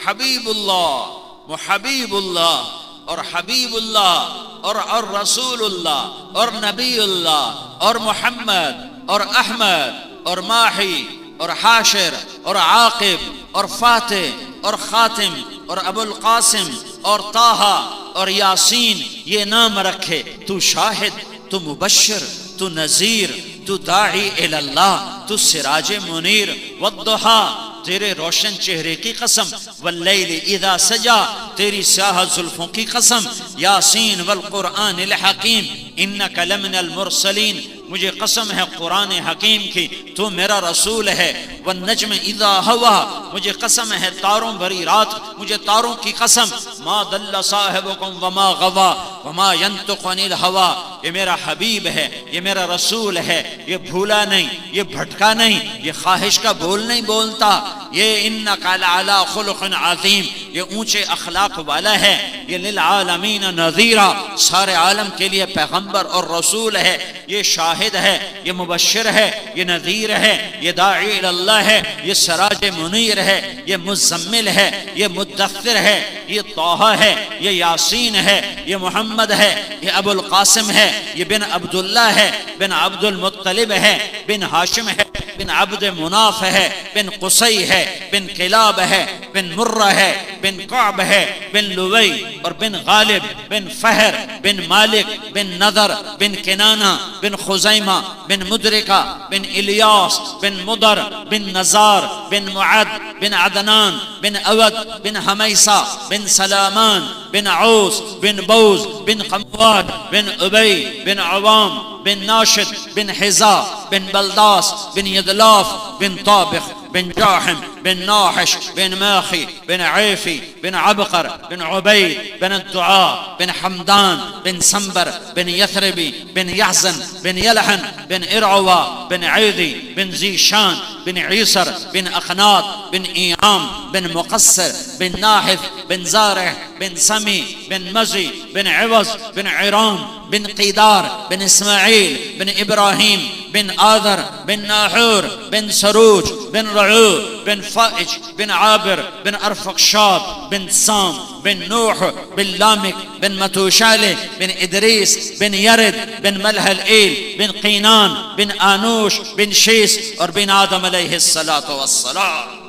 حبیب اللہ، محبیب اللہ اور حبیب اللہ اور رسول اللہ اور نبی اللہ اور محمد اور احمد اور ماحی اور حاشر اور عاقب اور فاتح اور خاتم اور ابو القاسم اور طٰہٰ اور یاسین، یہ نام رکھے۔ تو شاہد، تو مبشر، تو نذیر، تو داعی الی اللہ، تو سراج منیر۔ والضحیٰ، تیرے روشن چہرے کی قسم، واللیل اذا سجا، تیری سیاہ زلفوں کی قسم، یاسین والقرآن الحکیم انک لمن المرسلین، مجھے قسم ہے قرآن حکیم کی، تو میرا رسول ہے۔ والنجم اذا ہوا، مجھے قسم ہے تاروں بھری رات، مجھے تاروں کی قسم، ما ضل صاحبکم وما غوا وما ينطق عن الهوى، یہ میرا حبیب ہے، یہ میرا رسول ہے، یہ بھولا نہیں، یہ بھٹکا نہیں، یہ خواہش کا بول نہیں بولتا، یہ انک لعلی خلق عظیم، یہ اونچے اخلاق والا ہے، یہ للعالمین نذیرا، سارے عالم کے لیے پیغمبر اور رسول ہے، یہ شاہد ہے، یہ مبشر ہے، یہ نذیر ہے، یہ داعی اللہ ہے، یہ سراج منیر ہے، یہ مزمل ہے، یہ مدثر ہے، یہ طہ ہے، یہ یاسین ہے، یہ محمد ہے، یہ ابو القاسم ہے، یہ بن عبداللہ ہے، بن عبد المطلب ہے، بن ہاشم ہے، بن عبد مناف ہے، بن قصی ہے، بن کلاب ہے، بن مرہ ہے، بن کعب ہے، بن لوی اور بن غالب، بن فہر، بن مالک، بن نضر، بن کنانہ، بن خزیمہ، بن مدرکہ، بن الیاس، بن مدر، بن نزار، بن معد، بن عدنان، بن اود، بن حمیسہ، بن سلامان، بن عوس، بن بوز، بن قمواد، بن ابی، بن عوام، بن ناشد، بن حزا، بن بلداس، بن یدلاف، بن طابخ، بن جاحم، بن ناحش، بن ماخي، بن عيفي، بن عبقر، بن عبيد، بن الدعاء، بن حمدان، بن سنبر، بن يثربي، بن يحزن، بن يلحن، بن إرعوى، بن عيدي، بن زيشان، بن عيسر، بن أخناط، بن إيام، بن مقصر، بن ناحف، بن زارع، بن سمي، بن مزي، بن عوز، بن عرام، بن قيدار، بن إسماعيل، بن إبراهيم، بن آذر، بن ناحور، بن سروج، بن رعو، بن فائج، بن عابر، بن أرفقشاد، بن سام، بن نوح، بن لامك، بن متوشالة، بن إدريس، بن يرد، بن ملهلئيل، بن قينان، بن آنوش، بن شيس اور بن آدم علیہ السلام۔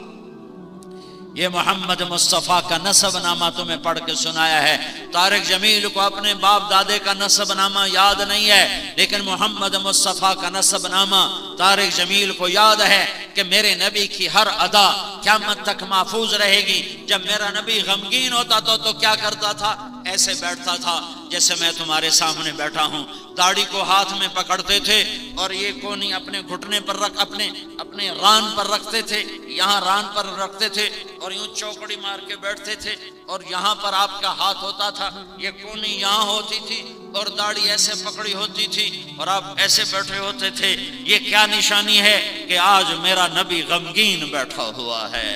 یہ محمد مصطفیٰ کا نسب نامہ تمہیں پڑھ کے سنایا ہے۔ طارق جمیل کو اپنے باپ دادے کا نسب نامہ یاد نہیں ہے، لیکن محمد مصطفیٰ کا نسب نامہ طارق جمیل کو یاد ہے کہ میرے نبی کی ہر ادا قیامت تک محفوظ رہے گی۔ جب میرا نبی غمگین ہوتا تو کیا کرتا تھا؟ ایسے بیٹھتا تھا جیسے میں تمہارے سامنے بیٹھا ہوں، داڑھی کو ہاتھ میں پکڑتے تھے اور یہ کونی اپنے گھٹنے پر رکھ اپنے ران پر رکھتے تھے، یہاں ران پر رکھتے تھے اور یوں چوکڑی مار کے بیٹھتے تھے، اور یہاں پر آپ کا ہاتھ ہوتا تھا، یہ کونی یہاں ہوتی تھی اور داڑھی ایسے پکڑی ہوتی تھی اور آپ ایسے بیٹھے ہوتے تھے۔ یہ کیا نشانی ہے کہ آج میرا نبی غمگین بیٹھا ہوا ہے۔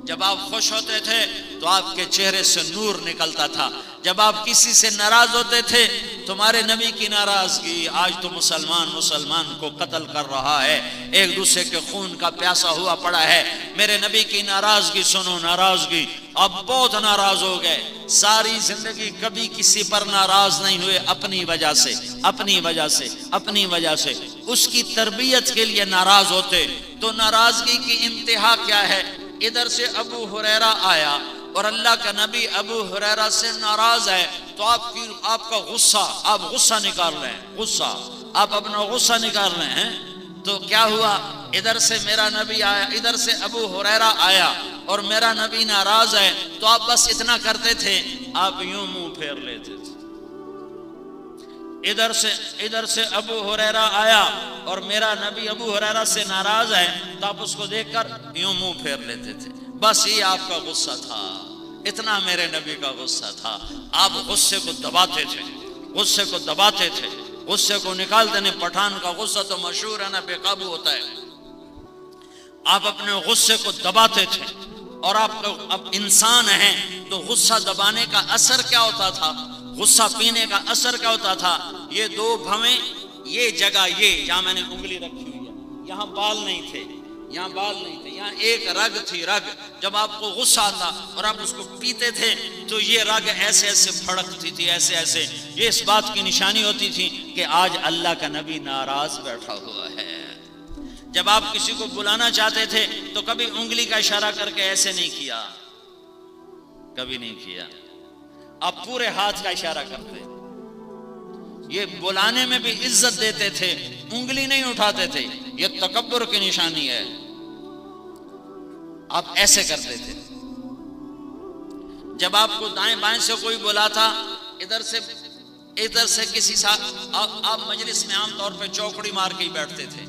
جب آپ خوش ہوتے تھے تو آپ کے چہرے سے نور نکلتا تھا، جب آپ کسی سے ناراض ہوتے تھے تمہارے نبی کی ناراضگی، آج تو مسلمان کو قتل کر رہا ہے، ایک دوسرے کے خون کا پیاسا ہوا پڑا ہے۔ میرے نبی کی ناراضگی سنو، ناراضگی اب بہت ناراض ہو گئے، ساری زندگی کبھی کسی پر ناراض نہیں ہوئے، اپنی وجہ سے اس کی تربیت کے لیے ناراض ہوتے۔ تو ناراضگی کی انتہا کیا ہے؟ ادھر سے ابو ہریرہ آیا اور اللہ کا نبی ابو ہریرہ سے ناراض ہے، تو آپ کا غصہ نکال رہے ہیں، آپ اپنا غصہ نکال رہے ہیں۔ تو کیا ہوا؟ ادھر سے میرا نبی آیا، ادھر سے ابو ہریرہ آیا اور میرا نبی ناراض ہے، تو آپ بس اتنا کرتے تھے، آپ یوں منہ پھیر لیتے تھے۔ ادھر سے ابو ہریرہ آیا اور میرا نبی ابو ہریرہ سے ناراض ہے، تو آپ اس کو دیکھ کر یوں منہ پھیر لیتے تھے۔ بس یہ آپ کا غصہ تھا، اتنا میرے نبی کا غصہ تھا۔ آپ غصے کو دباتے تھے، غصے کو نکالتے نہیں۔ پٹھان کا غصہ تو مشہور ہے نا، بے قابو ہوتا ہے۔ آپ اپنے غصے کو دباتے تھے، اور آپ انسان ہیں تو غصہ دبانے کا اثر کیا ہوتا تھا؟ غصہ پینے کا اثر کیا ہوتا تھا؟ یہ دو بھویں، یہ جگہ، یہ جہاں میں نے انگلی رکھی ہوئی ہے، یہاں بال نہیں تھے، یہاں ایک رگ تھی، رگ۔ جب آپ کو غصہ آتا اور آپ اس کو پیتے تھے تو یہ رگ ایسے پھڑکتی تھی، ایسے۔ یہ اس بات کی نشانی ہوتی تھی کہ آج اللہ کا نبی ناراض بیٹھا ہوا ہے۔ جب آپ کسی کو بلانا چاہتے تھے تو کبھی انگلی کا اشارہ کر کے ایسے نہیں کیا، کبھی نہیں کیا، آپ پورے ہاتھ کا اشارہ کرتے۔ یہ بلانے میں بھی عزت دیتے تھے، انگلی نہیں اٹھاتے تھے، یہ تکبر کی نشانی ہے۔ آپ ایسے کرتے تھے۔ جب آپ کو دائیں بائیں سے کوئی بلاتا، ادھر سے کسی ساتھ، آپ مجلس میں عام طور پہ چوکڑی مار کے ہی بیٹھتے تھے۔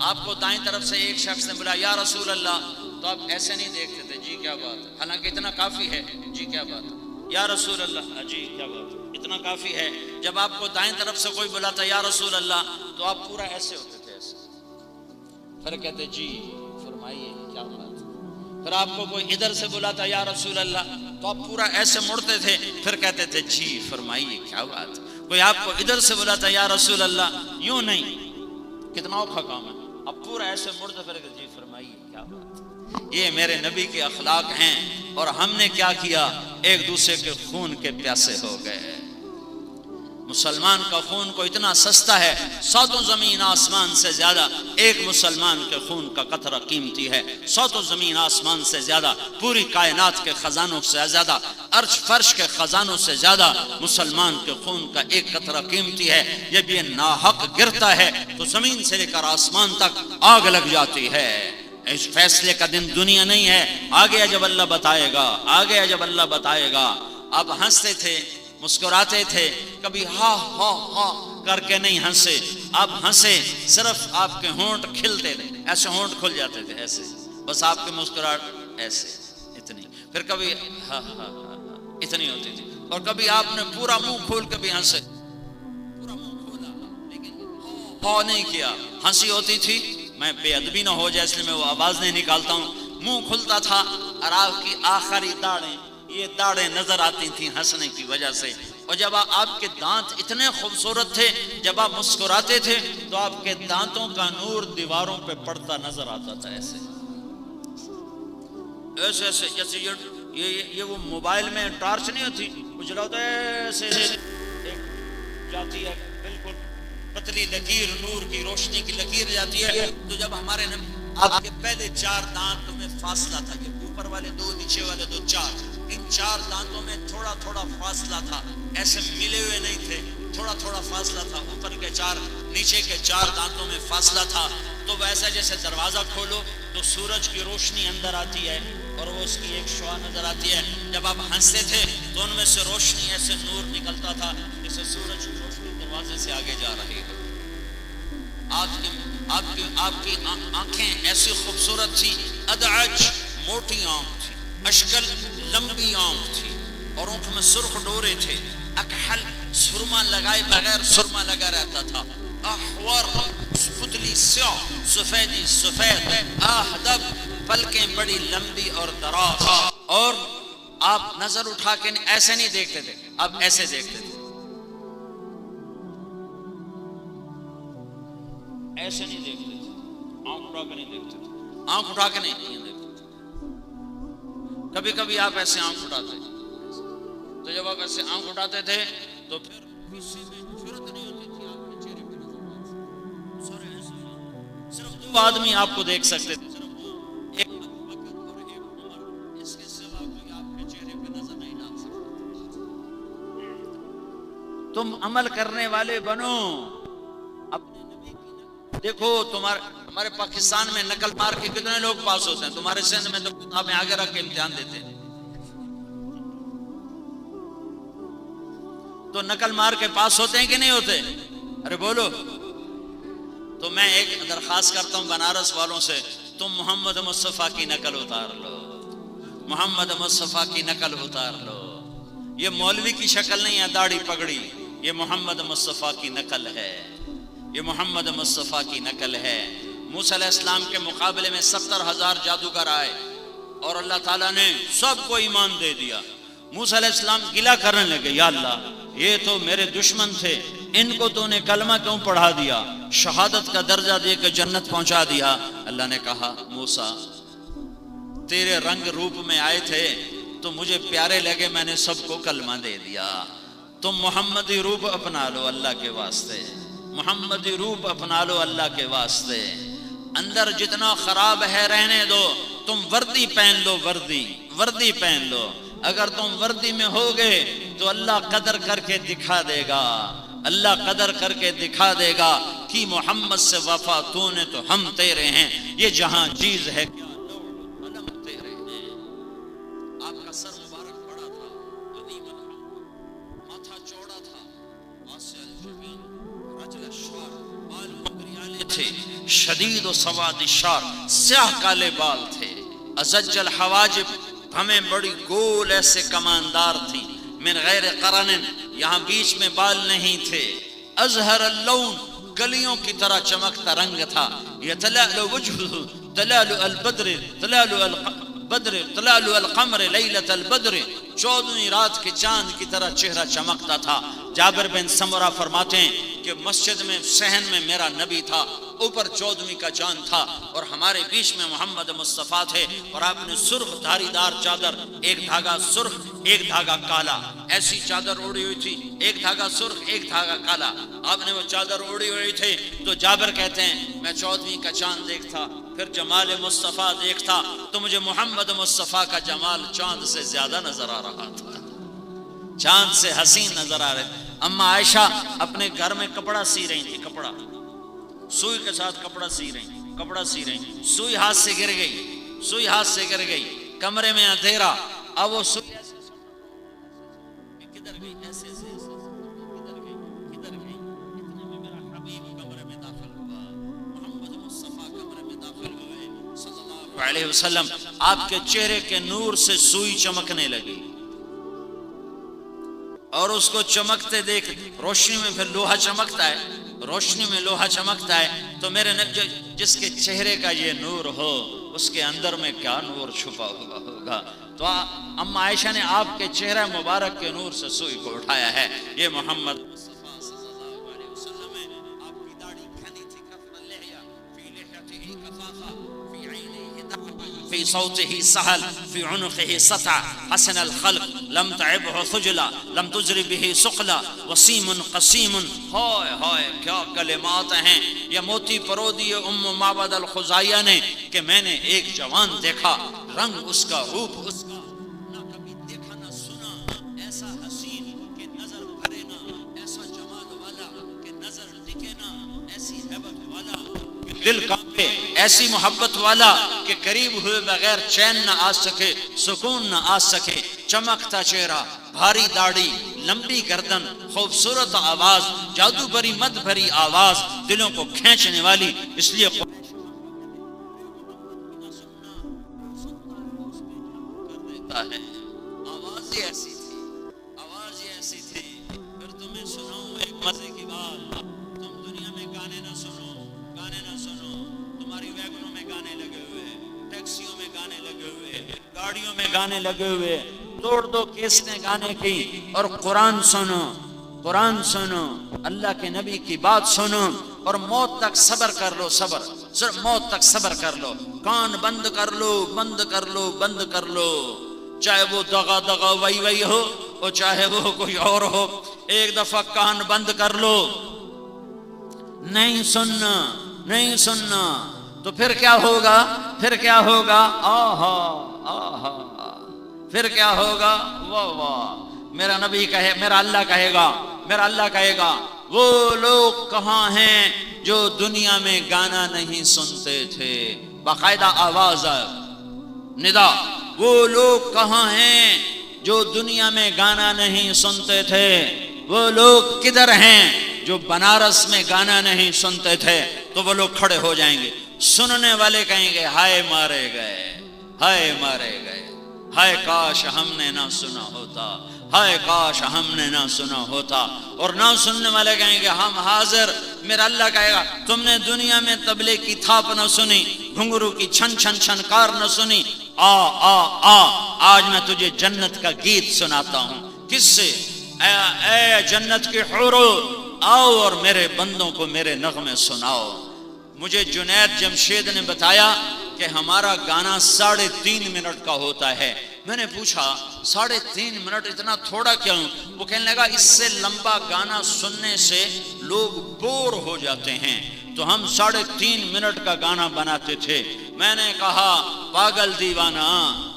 آپ کو دائیں طرف سے ایک شخص نے بولا یا رسول اللہ، تو آپ ایسے نہیں دیکھتے تھے جی کیا بات ہے، حالانکہ اتنا کافی ہے، جی کیا بات ہے، یا رسول اللہ، جی کیا بات ہے، اتنا کافی ہے۔ جب آپ کو دائیں طرف سے کوئی بلاتا یا رسول اللہ تو آپ پورا ایسے ہوتے تھے، ایسے، پھر کہتے جی فرمائیے کیا بات ہے۔ پھر آپ کو کوئی ادھر سے بلاتا یا رسول اللہ تو آپ پورا ایسے مڑتے تھے، پھر کہتے تھے جی فرمائیے کیا بات ہے۔ کوئی آپ کو ادھر سے بلاتا یا رسول اللہ، یوں نہیں، کتنا اوکھا کام ہے، اب پورا ایسے مڑتے پھر جی فرمائیے کیا بات ہے۔ یہ میرے نبی کے اخلاق ہیں، اور ہم نے کیا کیا، ایک دوسرے کے خون کے پیاسے ہو گئے۔ مسلمان کا خون کو اتنا سستا ہے، ساتوں زمین آسمان سے زیادہ ایک مسلمان کے خون کا قطرہ قیمتی ہے، ساتوں زمین آسمان سے زیادہ پوری کائنات کے خزانوں سے زیادہ، عرش فرش کے خزانوں سے زیادہ مسلمان کے خون کا ایک قطرہ قیمتی ہے۔ جب یہ ناحق گرتا ہے تو زمین سے لے کر آسمان تک آگ لگ جاتی ہے۔ اس فیصلے کا دن دنیا نہیں ہے، آگے جب اللہ بتائے گا، آگے جب اللہ بتائے گا۔ آپ ہنستے تھے، مسکراتے تھے، کبھی ہا ہا ہا کر کے نہیں ہنسے، آپ ہنسے صرف آپ کے ہونٹ کھلتے تھے، ایسے ہونٹ کھل جاتے تھے، ایسے بس آپ کے مسکراہٹ ایسے اتنی، پھر کبھی ہا ہا ہا اتنی ہوتی تھی، اور کبھی آپ نے پورا منہ کھول کے بھی ہنسے، پورا منہ کھولا لیکن ہا نہیں کیا، ہنسی ہوتی تھی، میں بے ادبی نہ ہو جائے اس لیے میں وہ آواز نہیں نکالتا ہوں، منہ کھلتا تھا، اور آپ کی آخری داڑیں، یہ داڑیں نظر آتی تھیں ہنسنے کی وجہ سے، اور جب آپ کے دانت اتنے خوبصورت تھے، جب آپ مسکراتے تھے تو آپ کے دانتوں کا نور دیواروں پہ پڑتا نظر آتا تھا، ایسے ایسے ایسے، جیسے یہ وہ موبائل میں ٹارچ نہیں ہوتی، اجلا ہوتا ہے ایسے ایک جاتی ہے، بالکل پتلی لکیر، نور کی روشنی کی لکیر جاتی ہے، تو جب ہمارے آپ کے پہلے 4 دانتوں میں فاصلہ تھا، یہ اوپر والے 2 نیچے والے 2 4، ان 4 دانتوں میں تھوڑا تھوڑا فاصلہ تھا، ایسے ملے ہوئے نہیں تھے، تھوڑا تھوڑا فاصلہ تھا، اوپر کے 4 نیچے کے 4 دانتوں میں فاصلہ تھا، تو ویسا جیسے دروازہ کھولو تو سورج کی روشنی اندر آتی ہے اور وہ اس کی ایک شعاع نظر آتی ہے، جب آپ ہنستے تھے تو ان میں سے روشنی ایسے نور نکلتا تھا جیسے سورج کی روشنی دروازے سے آگے جا رہی ہے۔ آپ کی آنکھیں ایسی خوبصورت تھی، ادعج موٹی آنکھ تھی، اشکل لمبی آنکھ تھی، اور آنکھ میں سرخ ڈورے تھے، اکحل سرما لگائے بغیر سرما لگا رہتا تھا، احور پتلی سیاہ، سفیدی سفید، احدب پلکیں بڑی لمبی اور دراز، اور آپ نظر اٹھا کے ایسے نہیں دیکھتے تھے، آپ ایسے دیکھتے تھے، ایسے نہیں دیکھتے تھے، آنکھ اٹھا کے نہیں دیکھتے تھے، آنکھ اٹھا کے نہیں دیکھتے تھے، کبھی کبھی آپ ایسے آنکھ اٹھاتے تھے، تو جب آپ ایسے آنکھ اٹھاتے تھے تو پھر کسی میں جرات نہیں ہوتی تھی آپ کے چہرے پہ نظر آتی، سارے ایسے، صرف 2 آدمی آپ کو دیکھ سکتے تھے، صرف 2، ایک ابو بکر اور ایک عمر، اس کے سوا کوئی آپ کے چہرے پہ نظر نہیں ڈال سکتا۔ تم عمل کرنے والے بنو، اپنے نبی کی دیکھو، ہمارے پاکستان میں نقل مار کے کتنے لوگ پاس ہوتے ہیں، تمہارے سندھ میں تو کتابیں آگے رکھ کے امتحان دیتے ہیں، تو نقل مار کے پاس ہوتے ہیں کہ نہیں ہوتے؟ ارے بولو۔ تو میں ایک درخواست کرتا ہوں بنارس والوں سے، تم محمد مصطفیٰ کی نقل اتار لو، محمد مصطفیٰ کی نقل اتار لو، یہ مولوی کی شکل نہیں ہے داڑھی پگڑی، یہ محمد مصطفیٰ کی نقل ہے، یہ محمد مصطفیٰ کی نقل ہے۔ موسیٰ علیہ السلام کے مقابلے میں 70,000 جادوگر آئے اور اللہ تعالیٰ نے سب کو ایمان دے دیا۔ موسیٰ علیہ السلام گلہ کرنے لگے، یا اللہ یہ تو میرے دشمن تھے، ان کو تو نے کلمہ کیوں پڑھا دیا، شہادت کا درجہ دے کے جنت پہنچا دیا۔ اللہ نے کہا موسیٰ تیرے رنگ روپ میں آئے تھے تو مجھے پیارے لگے، میں نے سب کو کلمہ دے دیا، تم محمدی روپ اپنا لو اللہ کے واسطے، محمدی روپ اپنا لو اللہ کے واسطے، اندر جتنا خراب ہے رہنے دو، تم وردی پہن لو، وردی پہن لو، اگر تم وردی میں ہوگے تو اللہ قدر کر کے دکھا دے گا، اللہ قدر کر کے دکھا دے گا کہ محمد سے وفا تو نے تو ہم تیرے ہیں، یہ جہاں چیز ہے کیا علم تیرے ہیں۔ آپ کا سر مبارک بڑا تھا، عظیم الحق، ماتھا چوڑا تھا، واسع الجبین، رجل الشعر، بال مغریالے تھے، تھے، شدید و سواد الشعر، سیاہ کالے بال تھے، ازج الحواجب، ہمیں بڑی گول ایسے کماندار تھیں، من غیر قرن، یہاں بیچ میں بال نہیں تھے، ازہر اللون، کلیوں کی طرح چمکتا رنگ تھا، یتلألؤ وجہہ تلألؤ البدر تلألؤ القمر لیلۃ البدر، 14ویں رات کے چاند کی طرح چہرہ چمکتا تھا۔ جابر بن سمرہ فرماتے ہیں کہ مسجد میں صحن میں میرا نبی تھا، اوپر 14ویں کا چاند تھا اور ہمارے بیچ میں محمد مصطفیٰ تھے، اور آپ نے سرخ دھاری دار چادر، ایک دھاگا سرخ ایک دھاگا کالا، ایسی چادر اوڑی ہوئی تھی، ایک دھاگا سرخ ایک دھاگا کالا، آپ نے وہ چادر اوڑی ہوئی تھی۔ تو جابر کہتے ہیں میں 14ویں کا چاند دیکھتا، پھر جمال مصطفیٰ دیکھتا تو مجھے محمد مصطفیٰ کا جمال چاند سے زیادہ نظر آ رہا تھا، چاند سے حسین نظر آ رہے تھے۔ اما عائشہ اپنے گھر میں کپڑا سی رہی تھی، کپڑا سوئی کے ساتھ کپڑا سی رہی، سوئی ہاتھ سے گر گئی، کمرے میں اندھیرا، اب وہ سوئی کدھر گئی، ایسے کدھر گئی، اتنے میں میرا حبیب کمرے میں داخل ہوا، محمد مصطفیٰ کمرے میں داخل ہوئے صلی اللہ علیہ وسلم، آپ کے چہرے کے نور سے سوئی چمکنے لگی، اور اس کو چمکتے دیکھ، روشنی میں پھر لوہا چمکتا ہے، روشنی میں لوہا چمکتا ہے، تو میرے نبی جس کے چہرے کا یہ نور ہو اس کے اندر میں کیا نور چھپا ہوا ہوگا۔ تو اما عائشہ نے آپ کے چہرہ مبارک کے نور سے سوئی کو اٹھایا ہے۔ یہ محمد مصطفیٰ صلی اللہ علیہ وسلم ہے، آپ کی داڑھی گھنی تھی، کثر اللحیہ، فی لحیتہ کفافہ، فی عینہ دقہ، فی صوتہ سہل، فی عنقہ سطع، حسن الخلق، لم تعبہ خجلا، لم تجر بہ سقلا، وسیم قسیم۔ ہائے ہائے کیا کلمات ہیں، یہ موتی پرو دیے ام معبد الخزائیہ نے کہ میں نے ایک جوان دیکھا، رنگ اس کا، روپ اس کا نہ کبھی دیکھا نہ سنا، ایسا حسین کہ نظر بھرے نہ، ایسا جمال والا کہ نظر ٹکے نہ، ایسی ہیبت والا کہ دل کانپے، ایسی محبت والا کہ قریب ہوئے بغیر چین نہ آ سکے، سکون نہ آ سکے، چمکتا چہرہ، بھاری داڑھی، لمبی گردن، خوبصورت آواز، جادو بری مد بھری آواز، دلوں کو کھینچنے والی، اس لیے ہے آواز ہی ایسی تھی، آواز ہی ایسی تھی۔ پھر تمہیں سناؤں ایک مزے کی بات، تم دنیا میں گانے نہ سنو، تمہاری ویگنوں میں گانے لگے ہوئے، ٹیکسیوں میں گانے لگے ہوئے، گاڑیوں میں گانے لگے ہوئے، توڑ دو کیسٹیں گانے کی، اور قرآن سنو، اللہ کے نبی کی بات سنو، اور موت تک صبر کر لو، موت تک صبر کر لو، کان بند کر لو، چاہے وہ دغا وئی ہو اور چاہے وہ کوئی اور ہو، ایک دفعہ کان بند کر لو، نہیں سننا، تو پھر کیا ہوگا، آہا، پھر کیا ہوگا، واہ، میرا نبی کہے، میرا اللہ کہے گا، وہ لوگ کہاں ہیں جو دنیا میں گانا نہیں سنتے تھے، باقاعدہ آواز ندا، وہ لوگ کہاں ہیں جو دنیا میں گانا نہیں سنتے تھے، وہ لوگ کدھر ہیں جو بنارس میں گانا نہیں سنتے تھے، تو وہ لوگ کھڑے ہو جائیں گے، سننے والے کہیں گے ہائے مارے گئے، ہائے کاش ہم نے نہ سنا ہوتا، اور نہ سننے والے کہیں گے ہم حاضر، میرا اللہ کہے گا تم نے دنیا میں طبلے کی تھاپ نہ سنی، گھنگرو کی چھن کار نہ سنی، آج میں تجھے جنت کا گیت سناتا ہوں، کس سے، اے جنت کے حورو، آؤ اور میرے بندوں کو میرے نغمے سناؤ۔ مجھے جنید جمشید نے بتایا کہ ہمارا گانا 3.5 منٹ کا ہوتا ہے۔ میں نے پوچھا 3.5 منٹ اتنا تھوڑا کیوں؟ وہ کہنے لگا اس سے لمبا گانا سننے سے لوگ بور ہو جاتے ہیں، تو ہم 3.5 منٹ کا گانا بناتے تھے۔ میں نے کہا پاگل دیوانہ،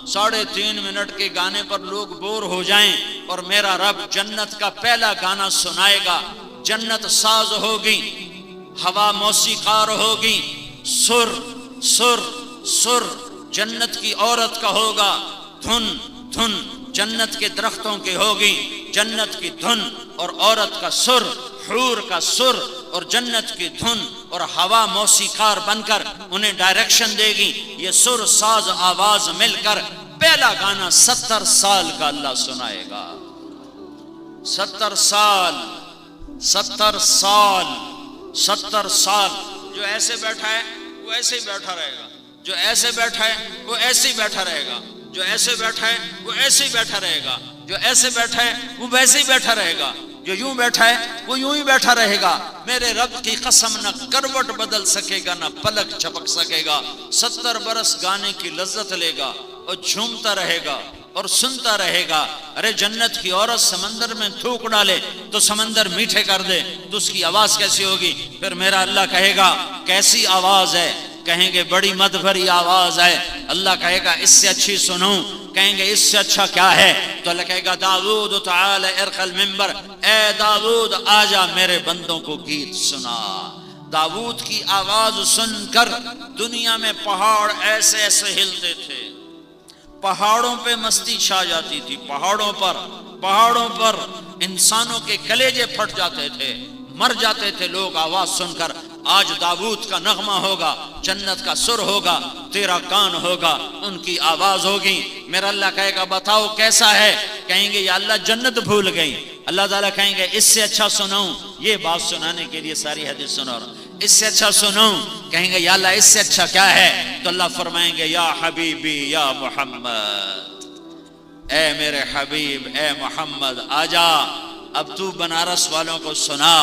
3.5 منٹ کے گانے پر لوگ بور ہو جائیں اور میرا رب جنت کا پہلا گانا سنائے گا، جنت ساز ہوگی، ہوا موسیقار ہوگی، سر جنت کی عورت کا ہوگا، دھن جنت کے درختوں کی ہوگی، جنت کی دھن اور عورت کا سر، حور کا سر اور جنت کی دھن اور ہوا موسیقار بن کر انہیں ڈائریکشن دے گی. یہ سر ساز آواز مل کر پہلا گانا 70 سال کا اللہ سنائے گا. 70 سال 70 سال 70 سال. جو ایسے بیٹھا ہے وہ ایسے ہی بیٹھا رہے گا, جو ایسے بیٹھا ہے وہ ایسے ہی بیٹھا رہے گا, جو ایسے بیٹھا ہے وہ ایسے ہی بیٹھا رہے گا, جو ایسے بیٹھا ہے وہ ویسے ہی بیٹھا رہے گا, جو یوں بیٹھا ہے وہ یوں ہی بیٹھا رہے گا. میرے رب کی قسم نہ کروٹ بدل سکے گا نہ پلک جھپک سکے گا. 70 برس گانے کی لذت لے گا اور جھومتا رہے گا اور سنتا رہے گا. ارے جنت کی عورت سمندر میں تھوک ڈالے تو سمندر میٹھے کر دے تو اس کی آواز کیسی ہوگی؟ پھر میرا اللہ کہے گا کیسی آواز ہے؟ کہیں گے بڑی مد بھری آواز ہے. اللہ کہے گا اس سے اچھی سنوں. کہیں گے اس سے اچھا کیا ہے؟ تو اللہ کہے گا داؤد تعالی ارق المنبر, اے داؤد آجا میرے بندوں کو گیت سنا. داؤد کی آواز سن کر دنیا میں پہاڑ ایسے ایسے ہلتے تھے, پہاڑوں پہ مستی چھا جاتی تھی, پہاڑوں پر انسانوں کے کلیجے پھٹ جاتے تھے, مر جاتے تھے لوگ آواز سن کر. آج داؤد کا نغمہ ہوگا, جنت کا سر ہوگا, تیرا کان ہوگا, ان کی آواز ہوگی. میرا اللہ کہے گا بتاؤ کیسا ہے؟ کہیں گے یا اللہ جنت بھول گئی. اللہ تعالیٰ کہیں گے اس سے اچھا سناؤں؟ یہ بات سنانے کے لیے ساری حدیث سنا رہا ہوں. اس سے اچھا سناؤں؟ کہیں گے یا اللہ اس سے اچھا کیا ہے؟ تو اللہ فرمائیں گے یا حبیبی یا محمد, اے میرے حبیب اے محمد آجا, اب تو بنارس والوں کو سنا.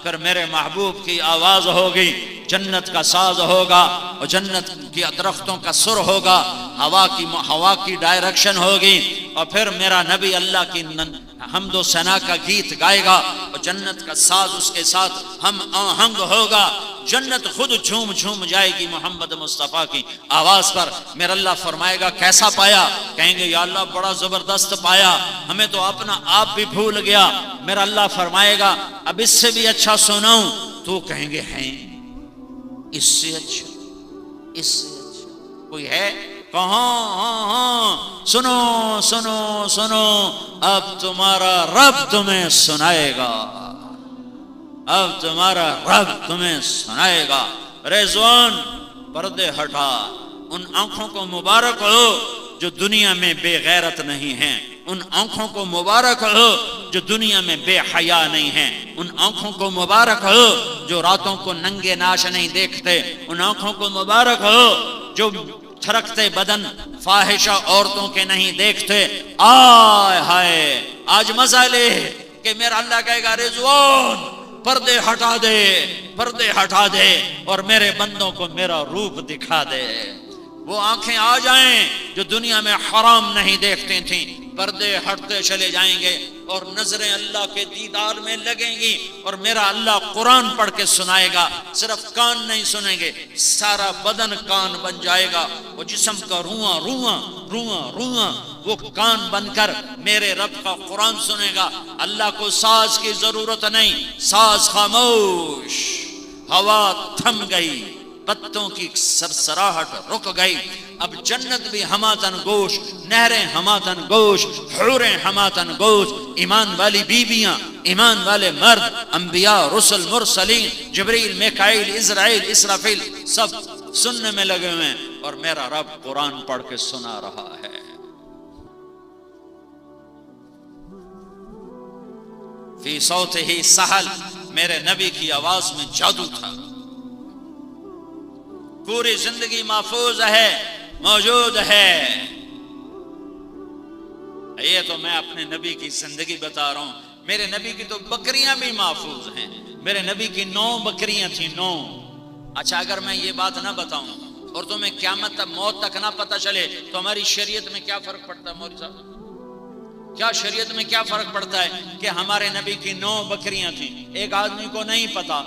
پھر میرے محبوب کی آواز ہوگی, جنت کا ساز ہوگا اور جنت کی درختوں کا سر ہوگا, ہوا کی ڈائریکشن ہوگی, اور پھر میرا نبی اللہ کی حمد و ثنا کا گیت گائے گا اور جنت کا ساز اس کے ساتھ ہم آہنگ ہوگا. جنت خود جھوم جھوم جائے گی محمد مصطفیٰ کی آواز پر. میرا اللہ فرمائے گا کیسا پایا؟ کہیں گے یا اللہ بڑا زبردست پایا, ہمیں تو اپنا آپ بھی بھول گیا. میرا اللہ فرمائے گا اب اس سے بھی اچھا سناؤں؟ تو کہیں گے ہیں اس سے اچھا, اس سے اچھا کوئی ہے؟ کہاں؟ سنو سنو سنو, اب تمہارا رب تمہیں سنائے گا, اب تمہارا رب تمہیں سنائے گا. رضوان پردے ہٹا, ان آنکھوں کو مبارک ہو جو دنیا میں بے غیرت نہیں ہیں, ان آنکھوں کو مبارک ہو جو دنیا میں بے حیا نہیں ہیں, ان آنکھوں کو مبارک ہو جو راتوں کو ننگے ناش نہیں دیکھتے, ان آنکھوں کو مبارک ہو جو تھرکتے بدن فاحشہ عورتوں کے نہیں دیکھتے. آئے ہائے آج مزہ لے کہ میرا اللہ کہے گا رضوان پردے ہٹا دے, پردے ہٹا دے اور میرے بندوں کو میرا روپ دکھا دے. وہ آنکھیں آ جائیں جو دنیا میں حرام نہیں دیکھتی تھیں, پردے ہٹتے چلے جائیں گے اور نظریں اللہ کے دیدار میں لگیں گی, اور میرا اللہ قرآن پڑھ کے سنائے گا. صرف کان نہیں سنیں گے, سارا بدن کان بن جائے گا, وہ جسم کا رواں رواں رواں رواں وہ کان بن کر میرے رب کا قرآن سنے گا. اللہ کو ساز کی ضرورت نہیں, ساز خاموش, ہوا تھم گئی, پتوں کی سرسراہٹ رک گئی. اب جنت بھی ہماتن گوش, نہریں ہماتن گوش, حوریں ہماتن گوش, ایمان والی بیویاں, ایمان والے مرد, انبیاء رسل مرسلین, جبریل میکائیل عزرائیل اسرافیل سب سننے میں لگے ہوئے ہیں, اور میرا رب قرآن پڑھ کے سنا رہا ہے. فی صوتہ سحل, میرے نبی کی آواز میں جادو تھا. پوری زندگی محفوظ ہے, موجود ہے. یہ تو میں اپنے نبی کی زندگی بتا رہا ہوں. میرے نبی کی تو بکریاں بھی محفوظ ہیں. میرے نبی کی 9 بکریاں تھیں, 9. اچھا اگر میں یہ بات نہ بتاؤں اور تمہیں قیامت تک موت تک نہ پتہ چلے تو ہماری شریعت میں کیا فرق پڑتا ہے؟ مولوی صاحب کیا شریعت میں کیا فرق پڑتا ہے کہ ہمارے نبی کی 9 بکریاں تھیں, ایک آدمی کو نہیں پتا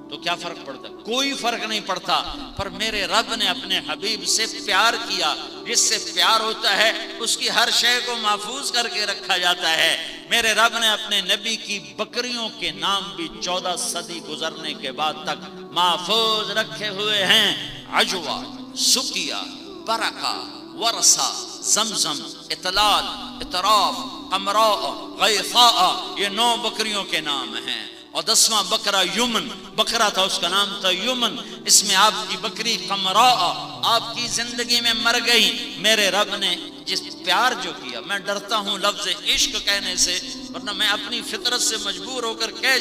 تو کیا فرق پڑتا ہے؟ کوئی فرق نہیں پڑتا. پر میرے رب نے اپنے حبیب سے پیار کیا. جس سے پیار ہوتا ہے اس کی ہر شے کو محفوظ کر کے رکھا جاتا ہے. میرے رب نے اپنے نبی کی بکریوں کے نام بھی 14 صدی گزرنے کے بعد تک محفوظ رکھے ہوئے ہیں. عجوہ, سکیہ, برکہ, ورثہ, زمزم, اطلال, اطراف, قمراء, غیثاء, یہ 9 بکریوں کے نام ہیں. اور 10واں بکرا یمن بکرا تھا، اس کا نام تھا یمن. اس میں آپ کی بکری قمراء آپ کی زندگی میں مر گئی. میرے رب نے جس پیار جو کیا، میں ڈرتا ہوں لفظ عشق کہنے سے، ورنہ میں اپنی فطرت سے مجبور ہو کر کہہ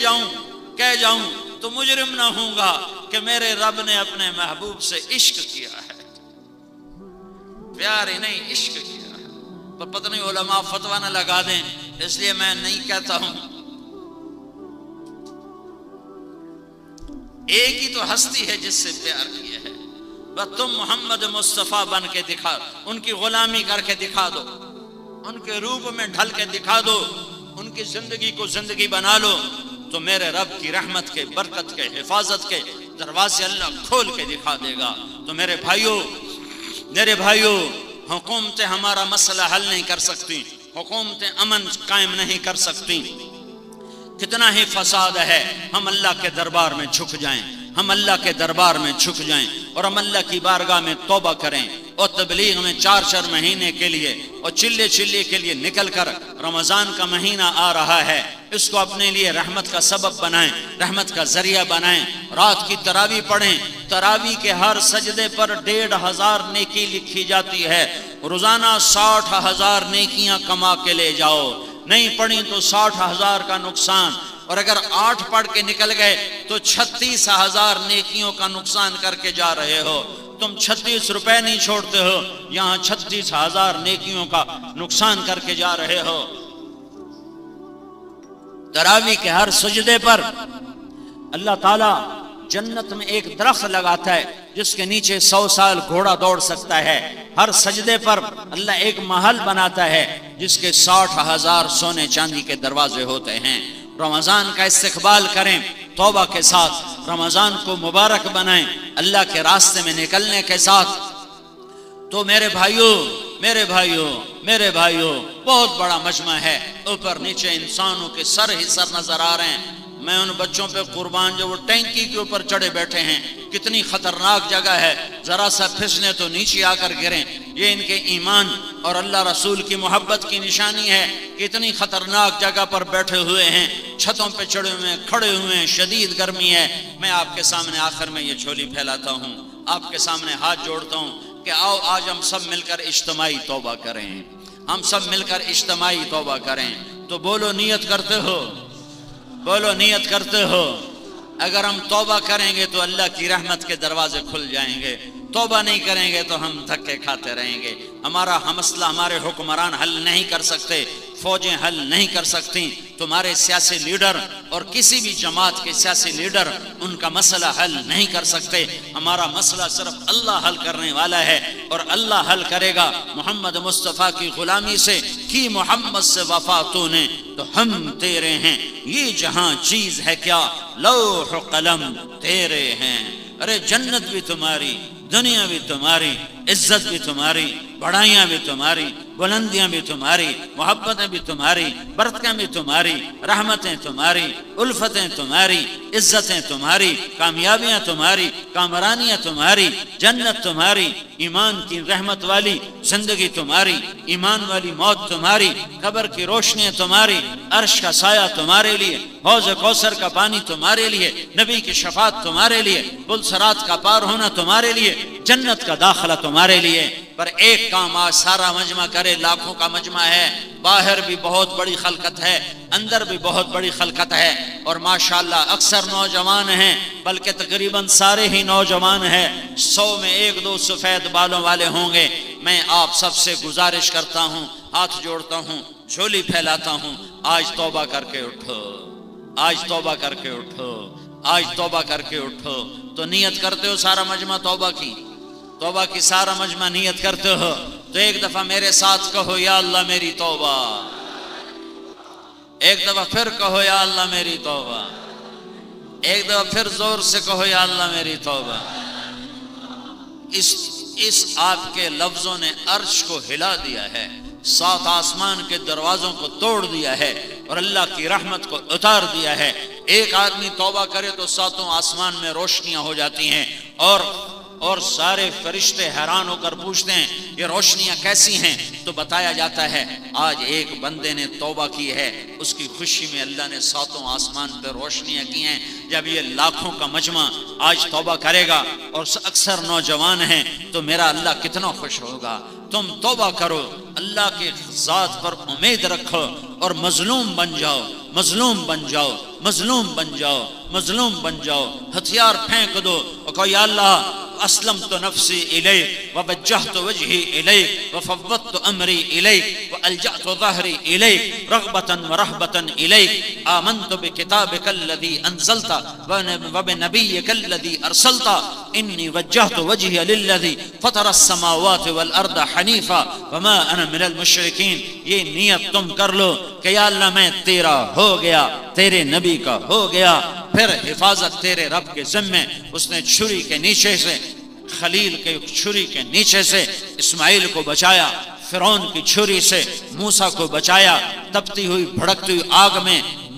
جاؤں تو مجرم نہ ہوں گا کہ میرے رب نے اپنے محبوب سے عشق کیا ہے. پیار ہی نہیں، عشق کیا ہے. پر پتہ نہیں علماء فتویٰ نہ لگا دیں، اس لیے میں نہیں کہتا ہوں. ایک ہی تو ہستی ہے جس سے پیار کیا ہے. بس تم محمد مصطفیٰ بن کے دکھا، ان کی غلامی کر کے دکھا دو، ان کے روپ میں ڈھل کے دکھا دو، ان کی زندگی کو زندگی بنا لو، تو میرے رب کی رحمت کے، برکت کے، حفاظت کے دروازے اللہ کھول کے دکھا دے گا. تو میرے بھائیوں حکومتیں ہمارا مسئلہ حل نہیں کر سکتی، حکومتیں امن قائم نہیں کر سکتی. کتنا ہی فساد ہے، ہم اللہ کے دربار میں جھک جائیں، ہم اللہ کے دربار میں جھک جائیں اور ہم اللہ کی بارگاہ میں توبہ کریں اور تبلیغ میں 4 مہینے کے لیے اور چلے کے لیے نکل کر رمضان کا مہینہ آ رہا ہے، اس کو اپنے لیے رحمت کا سبب بنائیں، رحمت کا ذریعہ بنائیں. رات کی تراویح پڑھیں، تراویح کے ہر سجدے پر 1500 نیکی لکھی جاتی ہے. روزانہ 60,000 نیکیاں کما کے لے جاؤ. نہیں پڑھی تو 60,000 کا نقصان، اور اگر 8 پڑھ کے نکل گئے تو 36,000 نیکیوں کا نقصان کر کے جا رہے ہو. تم 36 روپے نہیں چھوڑتے ہو، یہاں 36,000 نیکیوں کا نقصان کر کے جا رہے ہو. تراویح کے ہر سجدے پر اللہ تعالیٰ جنت میں ایک درخت لگاتا ہے جس کے نیچے 100 سال گھوڑا دوڑ سکتا ہے. ہر سجدے پر اللہ ایک محل بناتا ہے جس کے 60,000 سونے چاندی کے دروازے ہوتے ہیں. رمضان کا استقبال کریں توبہ کے ساتھ، رمضان کو مبارک بنائیں اللہ کے راستے میں نکلنے کے ساتھ. تو میرے بھائیوں بہت بڑا مجمع ہے، اوپر نیچے انسانوں کے سر ہی سر نظر آ رہے ہیں. میں ان بچوں پہ قربان جو وہ ٹینکی کے اوپر چڑھے بیٹھے ہیں، کتنی خطرناک جگہ ہے، ذرا سا پھسنے تو نیچے آ کر گریں. یہ ان کے ایمان اور اللہ رسول کی محبت کی نشانی ہے. کتنی خطرناک جگہ پر بیٹھے ہوئے ہیں، چھتوں پہ چڑھے ہوئے ہیں، کھڑے ہوئے ہیں، شدید گرمی ہے. میں آپ کے سامنے آخر میں یہ جھولی پھیلاتا ہوں، آپ کے سامنے ہاتھ جوڑتا ہوں کہ آؤ آج ہم سب مل کر اجتماعی توبہ کریں، ہم سب مل کر اجتماعی توبہ کریں. تو بولو نیت کرتے ہو. اگر ہم توبہ کریں گے تو اللہ کی رحمت کے دروازے کھل جائیں گے. توبہ نہیں کریں گے تو ہم دھکے کھاتے رہیں گے. ہمارا مسئلہ ہمارے حکمران حل نہیں کر سکتے، فوجیں حل نہیں کر سکتی، تمہارے سیاسی لیڈر اور کسی بھی جماعت کے سیاسی لیڈر ان کا مسئلہ حل نہیں کر سکتے. ہمارا مسئلہ صرف اللہ حل کرنے والا ہے اور اللہ حل کرے گا. محمد مصطفیٰ کی غلامی سے کی محمد سے وفا تو نے تو ہم تیرے ہیں. یہ جہاں چیز ہے کیا لوح و قلم تیرے ہیں. ارے جنت بھی تمہاری، دنیا بھی تمہاری، عزت بھی تمہاری، بڑائیاں بھی تمہاری، بلندیاں بھی تمہاری، محبتیں بھی تمہاری، برکتیں بھی تمہاری، رحمتیں تمہاری، الفتیں تمہاری، عزتیں تمہاری، کامیابیاں تمہاری، کامرانیاں تمہاری، جنت تمہاری، ایمان کی رحمت والی زندگی تمہاری، ایمان والی موت تمہاری، قبر کی روشنیاں تمہاری، عرش کا سایہ تمہارے لیے، حوض کوثر کا پانی تمہارے لیے، نبی کی شفاعت تمہارے لیے، پل صراط کا پار ہونا تمہارے لیے، جنت کا داخلہ تمہارے لیے. پر ایک کام آج سارا مجمع کرے، لاکھوں کا مجمع ہے، باہر بھی بہت بڑی خلقت ہے، اندر بھی بہت بڑی خلقت ہے، اور ماشاءاللہ اکثر نوجوان ہیں، بلکہ تقریباً سارے ہی نوجوان ہیں. 100 میں 1-2 سفید بالوں والے ہوں گے. میں آپ سب سے گزارش کرتا ہوں، ہاتھ جوڑتا ہوں، جھولی پھیلاتا ہوں، آج توبہ کر کے اٹھو، آج توبہ کر کے اٹھو، آج توبہ کر کے اٹھو. تو نیت کرتے ہو سارا مجمع توبہ کی سارا مجمع نیت کرتے ہو تو ایک دفعہ میرے ساتھ کہو یا اللہ میری توبہ. ایک دفعہ پھر کہو یا اللہ میری توبہ. ایک دفعہ پھر زور سے کہو یا اللہ میری توبہ. اس آپ کے لفظوں نے عرش کو ہلا دیا ہے، 7 آسمان کے دروازوں کو توڑ دیا ہے اور اللہ کی رحمت کو اتار دیا ہے. ایک آدمی توبہ کرے تو 7 آسمان میں روشنیاں ہو جاتی ہیں اور اور سارے فرشتے حیران ہو کر پوچھتے ہیں یہ روشنیاں کیسی ہیں؟ تو بتایا جاتا ہے آج ایک بندے نے توبہ کی ہے، اس کی خوشی میں اللہ نے ساتوں آسمان پہ روشنیاں کی ہیں۔ جب یہ لاکھوں کا مجمع آج توبہ کرے گا اور اکثر نوجوان ہیں تو میرا اللہ کتنا خوش ہوگا۔ تم توبہ کرو، اللہ کے ذات پر امید رکھو اور مظلوم بن جاؤ، مظلوم بن جاؤ، مظلوم بن جاؤ، مظلوم بن جاؤ، ہتھیار پھینک دو اور کہو یا اللہ اسلمت نفسی الیک ووجہت وجہی الیک وفوضت امری الیک والجأت ظہری الیک رغبتا ورہبتا الیک آمنت بکتابک الذی انزلت وبنبیک الذی ارسلت انی وجہت وجہی للذی فطر السماوات والارض حنیفا وما انا من المشرکین۔ یہ نیت تم کر لو کہ یا اللہ میں تیرا ہو گیا، تیرے نبی کا ہو گیا، پھر حفاظت تیرے رب کے ذمے۔ اس نے چھری کے نیچے سے، خلیل کے چھری کے نیچے سے اسماعیل کو بچایا، فرعون کی چھری سے موسیٰ کو بچایا، تپتی ہوئی بھڑکتی ہوئی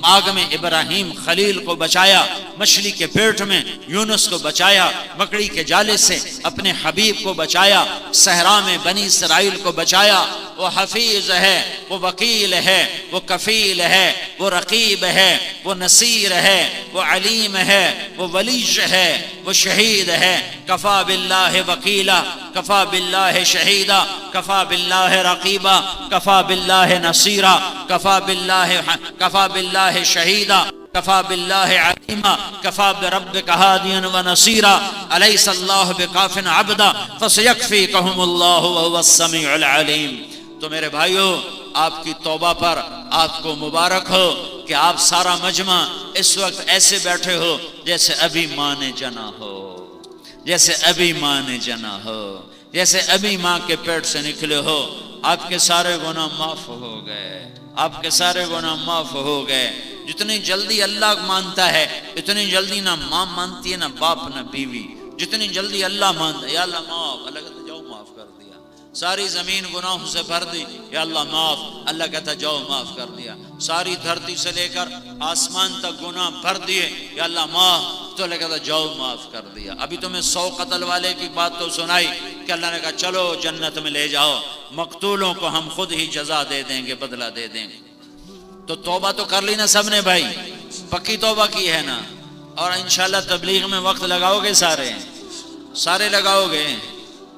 آگ میں ابراہیم خلیل کو بچایا، مچھلی کے پیٹ میں یونس کو بچایا، مکڑی کے جالے سے اپنے حبیب کو بچایا، صحرا میں بنی اسرائیل کو بچایا۔ وہ حفیظ ہے، وہ وکیل ہے، وہ کفیل ہے، وہ رقیب ہے، وہ نصیر ہے، وہ علیم ہے، وہ ولی ہے، وہ شہید ہے۔ کفا باللہ وکیلا، کفا باللہ شہیدا، کفا باللہ رقیبا، کفا باللہ نصیرا، کفا باللہ شہیدا، کفا باللہ علیما، کفا بربک ہادیا ونصیرا، الیس اللہ بکاف عبدا فسیکفیکہم اللہ وہو السمیع العلیم۔ تو میرے بھائیو، آپ کی توبہ پر آپ کو مبارک ہو کہ آپ سارا مجمع اس وقت ایسے بیٹھے ہو جیسے ابھی ماں نے جنا ہو، جیسے ابھی ماں نے جنا ہو، جیسے ابھی ماں کے پیٹ سے نکلے ہو۔ آپ کے سارے گناہ معاف ہو گئے، آپ کے سارے گناہ معاف ہو گئے۔ جتنی جلدی اللہ مانتا ہے اتنی جلدی نہ ماں مانتی ہے، نہ باپ نہ بیوی۔ جتنی جلدی اللہ مانتا ہے، یا اللہ معاف، اللہ کہتا جاؤ معاف کر دیا۔ ساری زمین گناہوں سے بھر دی، یا اللہ معاف، اللہ کہتا جاؤ معاف کر دیا۔ ساری دھرتی سے لے کر آسمان تک گناہ بھر دیے، یا اللہ معاف، تو اللہ کہتا جاؤ معاف کر دیا۔ ابھی تمہیں 100 قتل والے کی بات تو سنائی کہ اللہ نے کہا چلو جنت میں لے جاؤ، مقتولوں کو ہم خود ہی جزا دے دیں گے، بدلہ دے دیں گے۔ تو توبہ تو کر لی نا سب نے بھائی، پکی توبہ کی ہے نا؟ اور انشاءاللہ تبلیغ میں وقت لگاؤ گے؟ سارے لگاؤ گے؟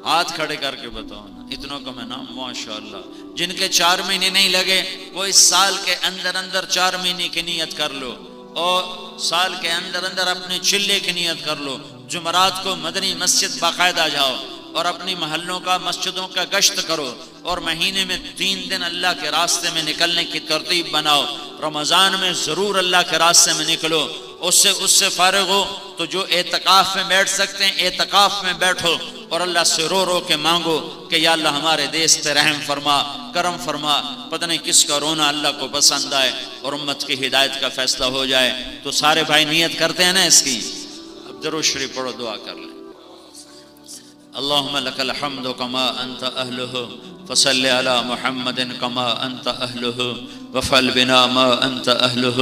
ہاتھ کھڑے کر کے بتاؤ نا، اتنوں کا میں نام ماشاءاللہ۔ جن کے 4 مہینے نہیں لگے وہ اس سال کے اندر 4 مہینے کی نیت کر لو، اور سال کے اندر اپنے چلے کی نیت کر لو۔ جمعرات کو مدنی مسجد باقاعدہ جاؤ اور اپنی محلوں کا مسجدوں کا گشت کرو، اور مہینے میں 3 دن اللہ کے راستے میں نکلنے کی ترتیب بناؤ۔ رمضان میں ضرور اللہ کے راستے میں نکلو، اس سے فارغ ہو تو جو اعتکاف میں بیٹھ سکتے ہیں اعتکاف میں بیٹھو، اور اللہ سے رو کے مانگو کہ یا اللہ ہمارے دیس پہ رحم فرما، کرم فرما۔ پتہ نہیں کس کا رونا اللہ کو پسند آئے اور امت کی ہدایت کا فیصلہ ہو جائے۔ تو سارے بھائی نیت کرتے ہیں نا اس کی؟ اب درود شریف پڑھو، دعا کر لیں۔ اللہم لک الحمد کما انت اہلہ فصل علی محمد کما انت اہلہ وفعل بنا ما انت اہلہ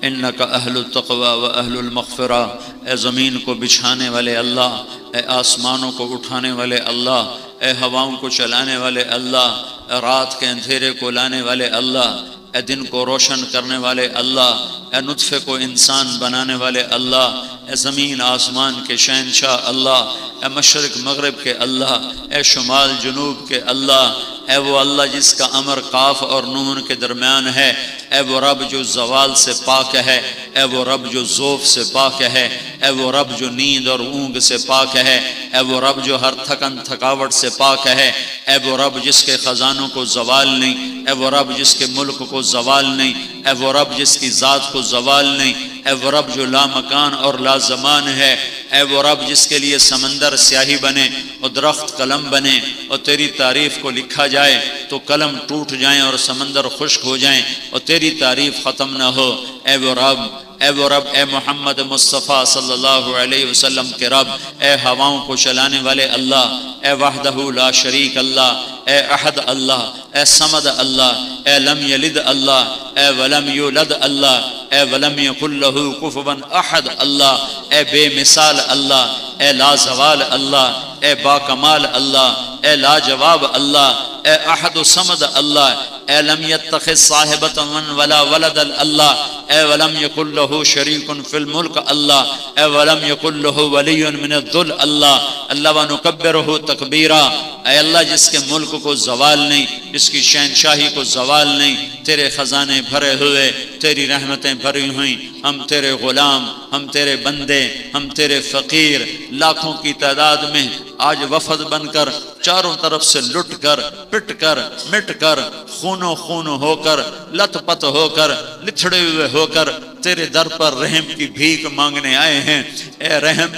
انک اہل التقوی و اہل المغفرہ۔ اے زمین کو بچھانے والے اللہ، اے آسمانوں کو اٹھانے والے اللہ، اے ہواؤں کو چلانے والے اللہ، اے رات کے اندھیرے کو لانے والے اللہ، اے دن کو روشن کرنے والے اللہ، اے نطفے کو انسان بنانے والے اللہ، اے زمین آسمان کے شہنشاہ اللہ، اے مشرق مغرب کے اللہ، اے شمال جنوب کے اللہ، اے وہ اللہ جس کا امر قاف اور نون کے درمیان ہے، اے وہ رب جو زوال سے پاک ہے، اے وہ رب جو ذوف سے پاک ہے، اے وہ رب جو نیند اور اونگ سے پاک ہے، اے وہ رب جو ہر تھکن تھکاوٹ سے پاک ہے، اے وہ رب جس کے خزانوں کو زوال نہیں، اے وہ رب جس کے ملک کو زوال نہیں، اے وہ رب جس کی ذات کو زوال نہیں، اے وہ رب جو لا مکان اور لا زمان ہے، اے وہ رب جس کے لیے سمندر سیاہی بنے اور درخت قلم بنے اور تیری تعریف کو لکھا جائے تو قلم ٹوٹ جائیں اور سمندر خشک ہو جائیں اور تیری تعریف ختم نہ ہو۔ اے وہ رب، اے وہ رب، اے محمد مصطفیٰ صلی اللہ علیہ وسلم کے رب، اے ہواؤں کو چلانے والے اللہ، اے وحدہ لا شریک اللہ، اے احد اللہ، اے صمد اللہ، اے لم یلد اللہ، اے ولم یولد اللہ، اے ولم یکن لہ کفوا احد اللہ، اے بے مثال اللہ، اے لازوال اللہ، اے باکمال اللہ، اے لاجواب اللہ، اے احد الصمد اللہ، اے لم يتخذ صاحبۃ ولا ولد اللہ، اے ولم یکن لہ شریک فی الملک اللہ، اے ولم یکن لہ ولی من الذل اللہ، اللہ ونکبرہ تکبیرا، اے اللہ جس کے ملک کو زوال نہیں، جس کی شہنشاہی کو زوال نہیں، تیرے خزانے بھرے ہوئے، تیری رحمتیں بھری ہوئیں، ہم تیرے غلام، ہم تیرے بندے، ہم تیرے فقیر، لاکھوں کی تعداد میں آج وفد بن کر چاروں طرف سے لٹ کر، پٹ کر، مٹ کر، خونو خون ہو کر، لت پت ہو کر، لتھڑے ہوئے ہو کر تیرے در پر رحم کی بھیک مانگنے آئے ہیں۔ اے رحم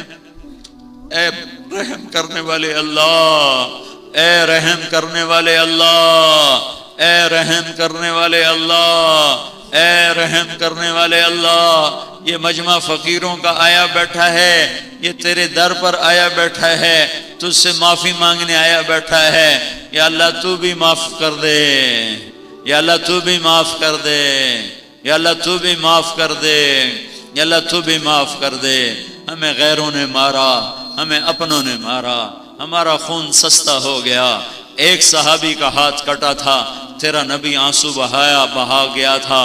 کرنے والے اللہ، اے رحم کرنے والے اللہ، اے رحم کرنے والے اللہ، اے رحم کرنے والے اللہ، یہ مجمع فقیروں کا آیا بیٹھا ہے، یہ تیرے در پر آیا بیٹھا ہے، تجھ سے معافی مانگنے آیا بیٹھا ہے۔ یا اللہ تو بھی معاف کر دے، یا اللہ تو بھی معاف کر دے، یا اللہ تو بھی معاف کر دے، یا اللہ تو بھی معاف کر دے۔ ہمیں غیروں نے مارا، ہمیں اپنوں نے مارا، ہمارا خون سستا ہو گیا۔ ایک صحابی کا ہاتھ کٹا تھا، تیرا نبی آنسو بہا گیا تھا،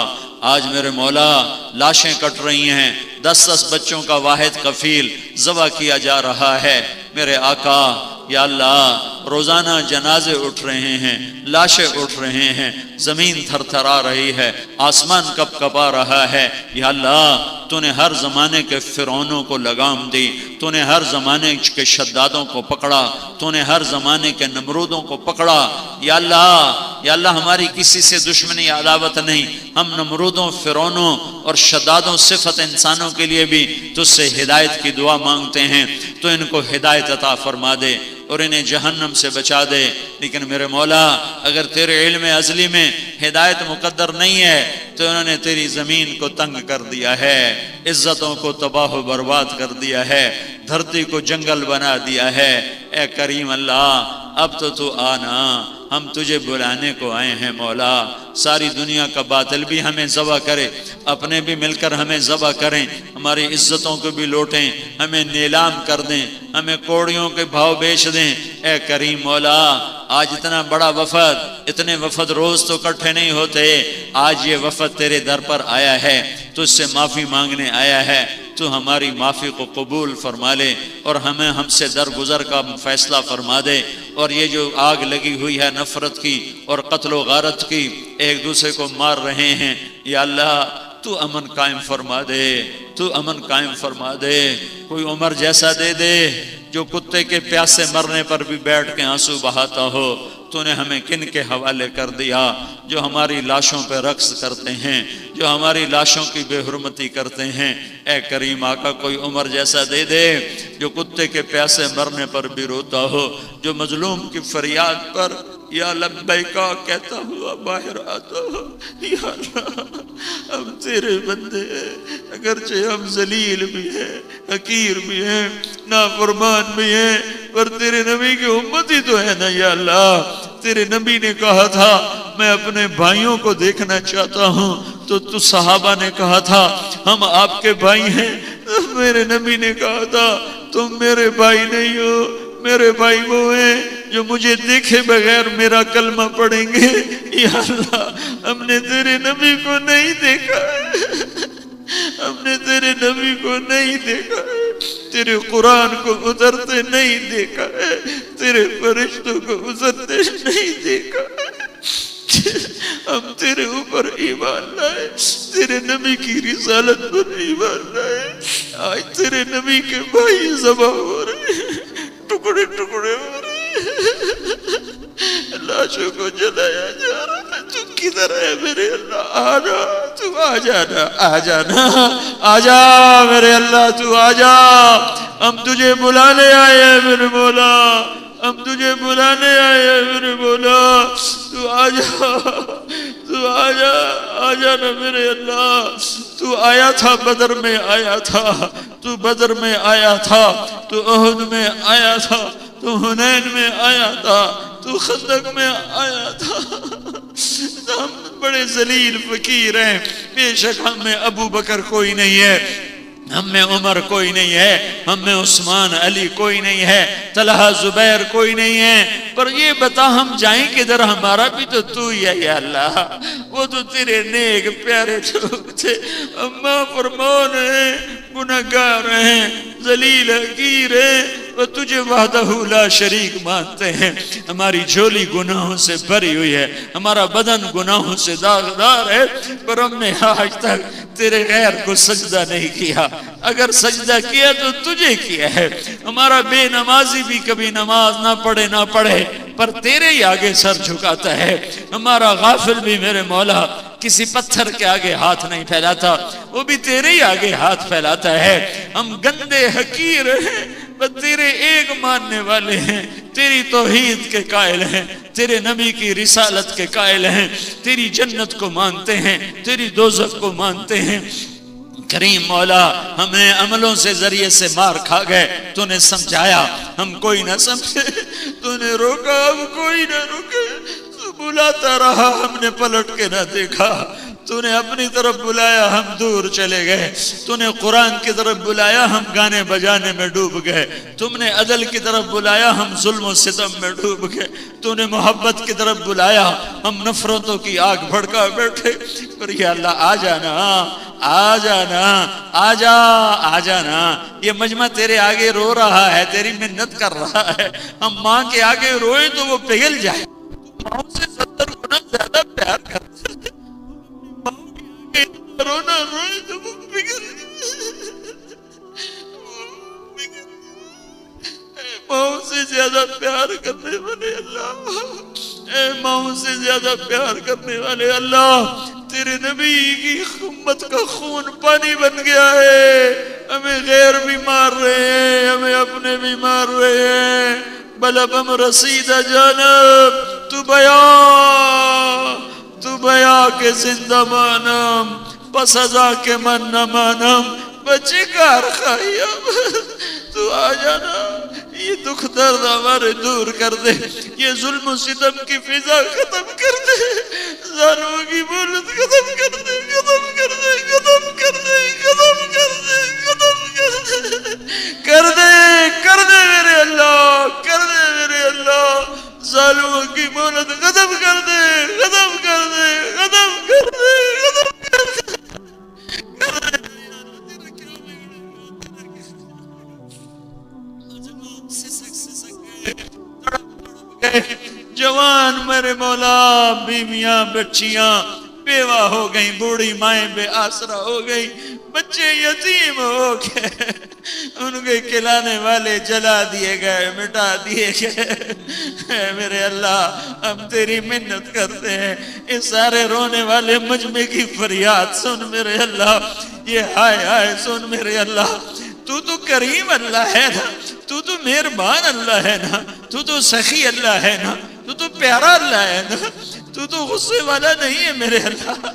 آج میرے مولا لاشیں کٹ رہی ہیں، 10 بچوں کا واحد کفیل ذبح کیا جا رہا ہے۔ میرے آقا یا اللہ روزانہ جنازے اٹھ رہے ہیں، لاشیں اٹھ رہے ہیں، زمین تھر تھرا رہی ہے، آسمان کپ کپا رہا ہے۔ یا اللہ تو نے ہر زمانے کے فرعونوں کو لگام دی، تو نے ہر زمانے کے شدادوں کو پکڑا، تو نے ہر زمانے کے نمرودوں کو پکڑا۔ یا اللہ ہماری کسی سے دشمنی عداوت نہیں، ہم نمرودوں، فرعونوں اور شدادوں صفت انسانوں کے لیے بھی تجھ سے ہدایت کی دعا مانگتے ہیں، تو ان کو ہدایت عطا فرما دے اور انہیں جہنم سے بچا دے۔ لیکن میرے مولا اگر تیرے علم ازلی میں ہدایت مقدر نہیں ہے تو انہوں نے تیری زمین کو تنگ کر دیا ہے، عزتوں کو تباہ و برباد کر دیا ہے، دھرتی کو جنگل بنا دیا ہے۔ اے کریم اللہ اب تو آنا، ہم تجھے بلانے کو آئے ہیں مولا۔ ساری دنیا کا باطل بھی ہمیں ذبح کرے، اپنے بھی مل کر ہمیں ذبح کریں، ہماری عزتوں کو بھی لوٹیں، ہمیں نیلام کر دیں، ہمیں کوڑیوں کے بھاؤ بیچ دیں۔ اے کریم مولا آج اتنا بڑا وفد، اتنے وفد روز تو اکٹھے نہیں ہوتے، آج یہ وفد تیرے در پر آیا ہے، تجھ سے معافی مانگنے آیا ہے، تو ہماری معافی کو قبول فرما لے اور ہمیں ہم سے درگزر کا فیصلہ فرما دے۔ اور یہ جو آگ لگی ہوئی ہے نفرت کی اور قتل و غارت کی، ایک دوسرے کو مار رہے ہیں، یا اللہ تو امن قائم فرما دے، تو امن قائم فرما دے۔ کوئی عمر جیسا دے دے جو کتے کے پیاسے مرنے پر بھی بیٹھ کے آنسو بہاتا ہو۔ تو نے ہمیں کن کے حوالے کر دیا جو ہماری لاشوں پہ رقص کرتے ہیں، جو ہماری لاشوں کی بے حرمتی کرتے ہیں۔ اے کریم آقا کوئی عمر جیسا دے دے جو کتے کے پیاسے مرنے پر بھی روتا ہو، جو مظلوم کی فریاد پر یا لبیکا کہتا ہوا باہر آتا ہو۔ یا اللہ ہم تیرے بندے ہیں، اگرچہ ہم ذلیل بھی ہیں، حقیر بھی ہیں، نافرمان بھی ہیں، پر تیرے نبی کی امت ہی تو ہے نا۔ یا اللہ تیرے نبی نے کہا تھا میں اپنے بھائیوں کو دیکھنا چاہتا ہوں، تو صحابہ نے کہا تھا ہم آپ کے بھائی ہیں۔ میرے نبی نے کہا تھا تم میرے بھائی نہیں ہو، میرے بھائی وہ ہیں جو مجھے دیکھے بغیر میرا کلمہ پڑھیں گے۔ یا اللہ ہم نے تیرے نبی کو نہیں دیکھا ہے، ہم نے تیرے نبی کو نہیں دیکھا ہے، تیرے قرآن کو اترتے نہیں دیکھا ہے، تیرے فرشتوں کو اترتے نہیں دیکھا ہے۔ ہم تیرے اوپر ایمان لائے، تیرے نبی کی رسالت پر ایمان لائے، آج تیرے نبی کے بھائی ذبح ہو رہے ہیں، ٹکڑے ٹکڑے ہو رہے ہیں، لاشوں کو جلایا جا رہا ہے۔ تو کدھر ہے میرے اللہ؟ آ جا، تو آ جانا، آ جانا، آ جا میرے اللہ، تو آ جا۔ ہم تجھے بلانے آئے ہیں میرے مولا، ہم تجھے بلانے آئے ہیں میرے مولا، تو آ جا، تو آ جا، آ جانا میرے اللہ۔ تو آیا تھا بدر میں آیا تھا، تو بدر میں آیا تھا، تو احد میں آیا تھا، تو حنین میں آیا تھا، تو خندق میں آیا تھا۔ ہم بڑے ذلیل فقیر ہیں، بے شک ہم میں ابو بکر کوئی نہیں ہے، ہم میں عمر کوئی نہیں ہے، ہم میں عثمان علی کوئی نہیں ہے، طلحہ زبیر کوئی نہیں ہے، پر یہ بتا ہم جائیں کدھر؟ ہمارا بھی تو ہی ہے یا اللہ، وہ تو تیرے نیک پیارے لوگ تھے، اماں فرمان ہیں، گنہگار ہیں، ذلیل حقیر ہیں، وہ تجھے وحدہ لا شریک مانتے ہیں۔ ہماری جھولی گناہوں سے بھری ہوئی ہے، ہمارا بدن گناہوں سے داغدار ہے، پر ہم نے آج تک تیرے غیر کو سجدہ نہیں کیا، اگر سجدہ کیا تو تجھے کیا ہے۔ ہمارا بے نمازی بھی کبھی نماز نہ پڑھے پر تیرے ہی آگے سر جھکاتا ہے، ہمارا غافل بھی میرے مولا کسی پتھر کے آگے ہاتھ نہیں پھیلاتا، وہ بھی تیرے ہی آگے ہاتھ پھیلاتا ہے۔ ہم گندے حقیر ہیں، بس تیرے ایک ماننے والے ہیں، تیری توحید کے قائل ہیں، تیرے نبی کی رسالت کے قائل ہیں، تیری جنت کو مانتے ہیں، تیری دوزخ کو مانتے ہیں۔ کریم مولا ہمیں عملوں سے ذریعے سے مار کھا گئے، تو نے سمجھایا ہم کوئی نہ سمجھے، تو نے روکا ہم کوئی نہ روکے، تو بلاتا رہا ہم نے پلٹ کے نہ دیکھا، تو نے اپنی طرف بلایا ہم دور چلے گئے، تو نے قرآن کی طرف بلایا ہم گانے بجانے میں ڈوب گئے، تم نے عدل کی طرف بلایا ہم ظلم و ستم میں ڈوب گئے، تو نے محبت کی طرف بلایا ہم نفرتوں کی آگ بھڑکا بیٹھے۔ پر یا اللہ آ جانا، آ جانا، آ جا، آ جانا، یہ مجمع تیرے آگے رو رہا ہے، تیری منت کر رہا ہے، ہم ماں کے آگے روئیں تو وہ پگھل جائے، ماں سے 70 گنا زیادہ پیار کرتے ہیں، رونا روئے تو وہ پگھل جائے، اے ماں سے زیادہ پیار کرنے والے اللہ، اے ماں سے زیادہ پیار کرنے والے اللہ، تیرے نبی کی امت کا خون پانی بن گیا ہے، ہمیں غیر بھی مار رہے ہیں، ہمیں اپنے بھی مار رہے ہیں، بلبم رسید جانب تو بیا کے زندہ مانم، پس ازا کے من نہ مانم، بچے کار خواہیم، تو آ جانا، یہ دکھ درد ہمارے دور کر دے، یہ ظلم و ستم کی فضا ختم کر دے، ظالموں کی مولت ختم کر دے، ختم کر دے، ختم کر دے، ختم کر دے، ختم کر دے، کر دے، کر دے میرے اللہ، کر دے میرے اللہ، ظالموں کی مولت ختم کر دے، ختم کر دے، ختم کر دے، ختم کر دے، جوان میرے مولا، بیویاں بچیاں بیوہ ہو گئیں، بوڑھی مائیں بے آسرا ہو گئی، بچے یتیم ہو گئے، ان کے کھلانے والے جلا دیے گئے، مٹا دیے گئے، اے میرے اللہ ہم تیری منت کرتے ہیں، اس سارے رونے والے مجمع کی فریاد سن میرے اللہ، یہ ہائے ہائے سن میرے اللہ، تو کریم اللہ ہے نا، تو مہربان اللہ ہے نا، تو سخی اللہ ہے نا، تو پیارا اللہ ہے نا، تو غصے والا نہیں ہے میرے اللہ،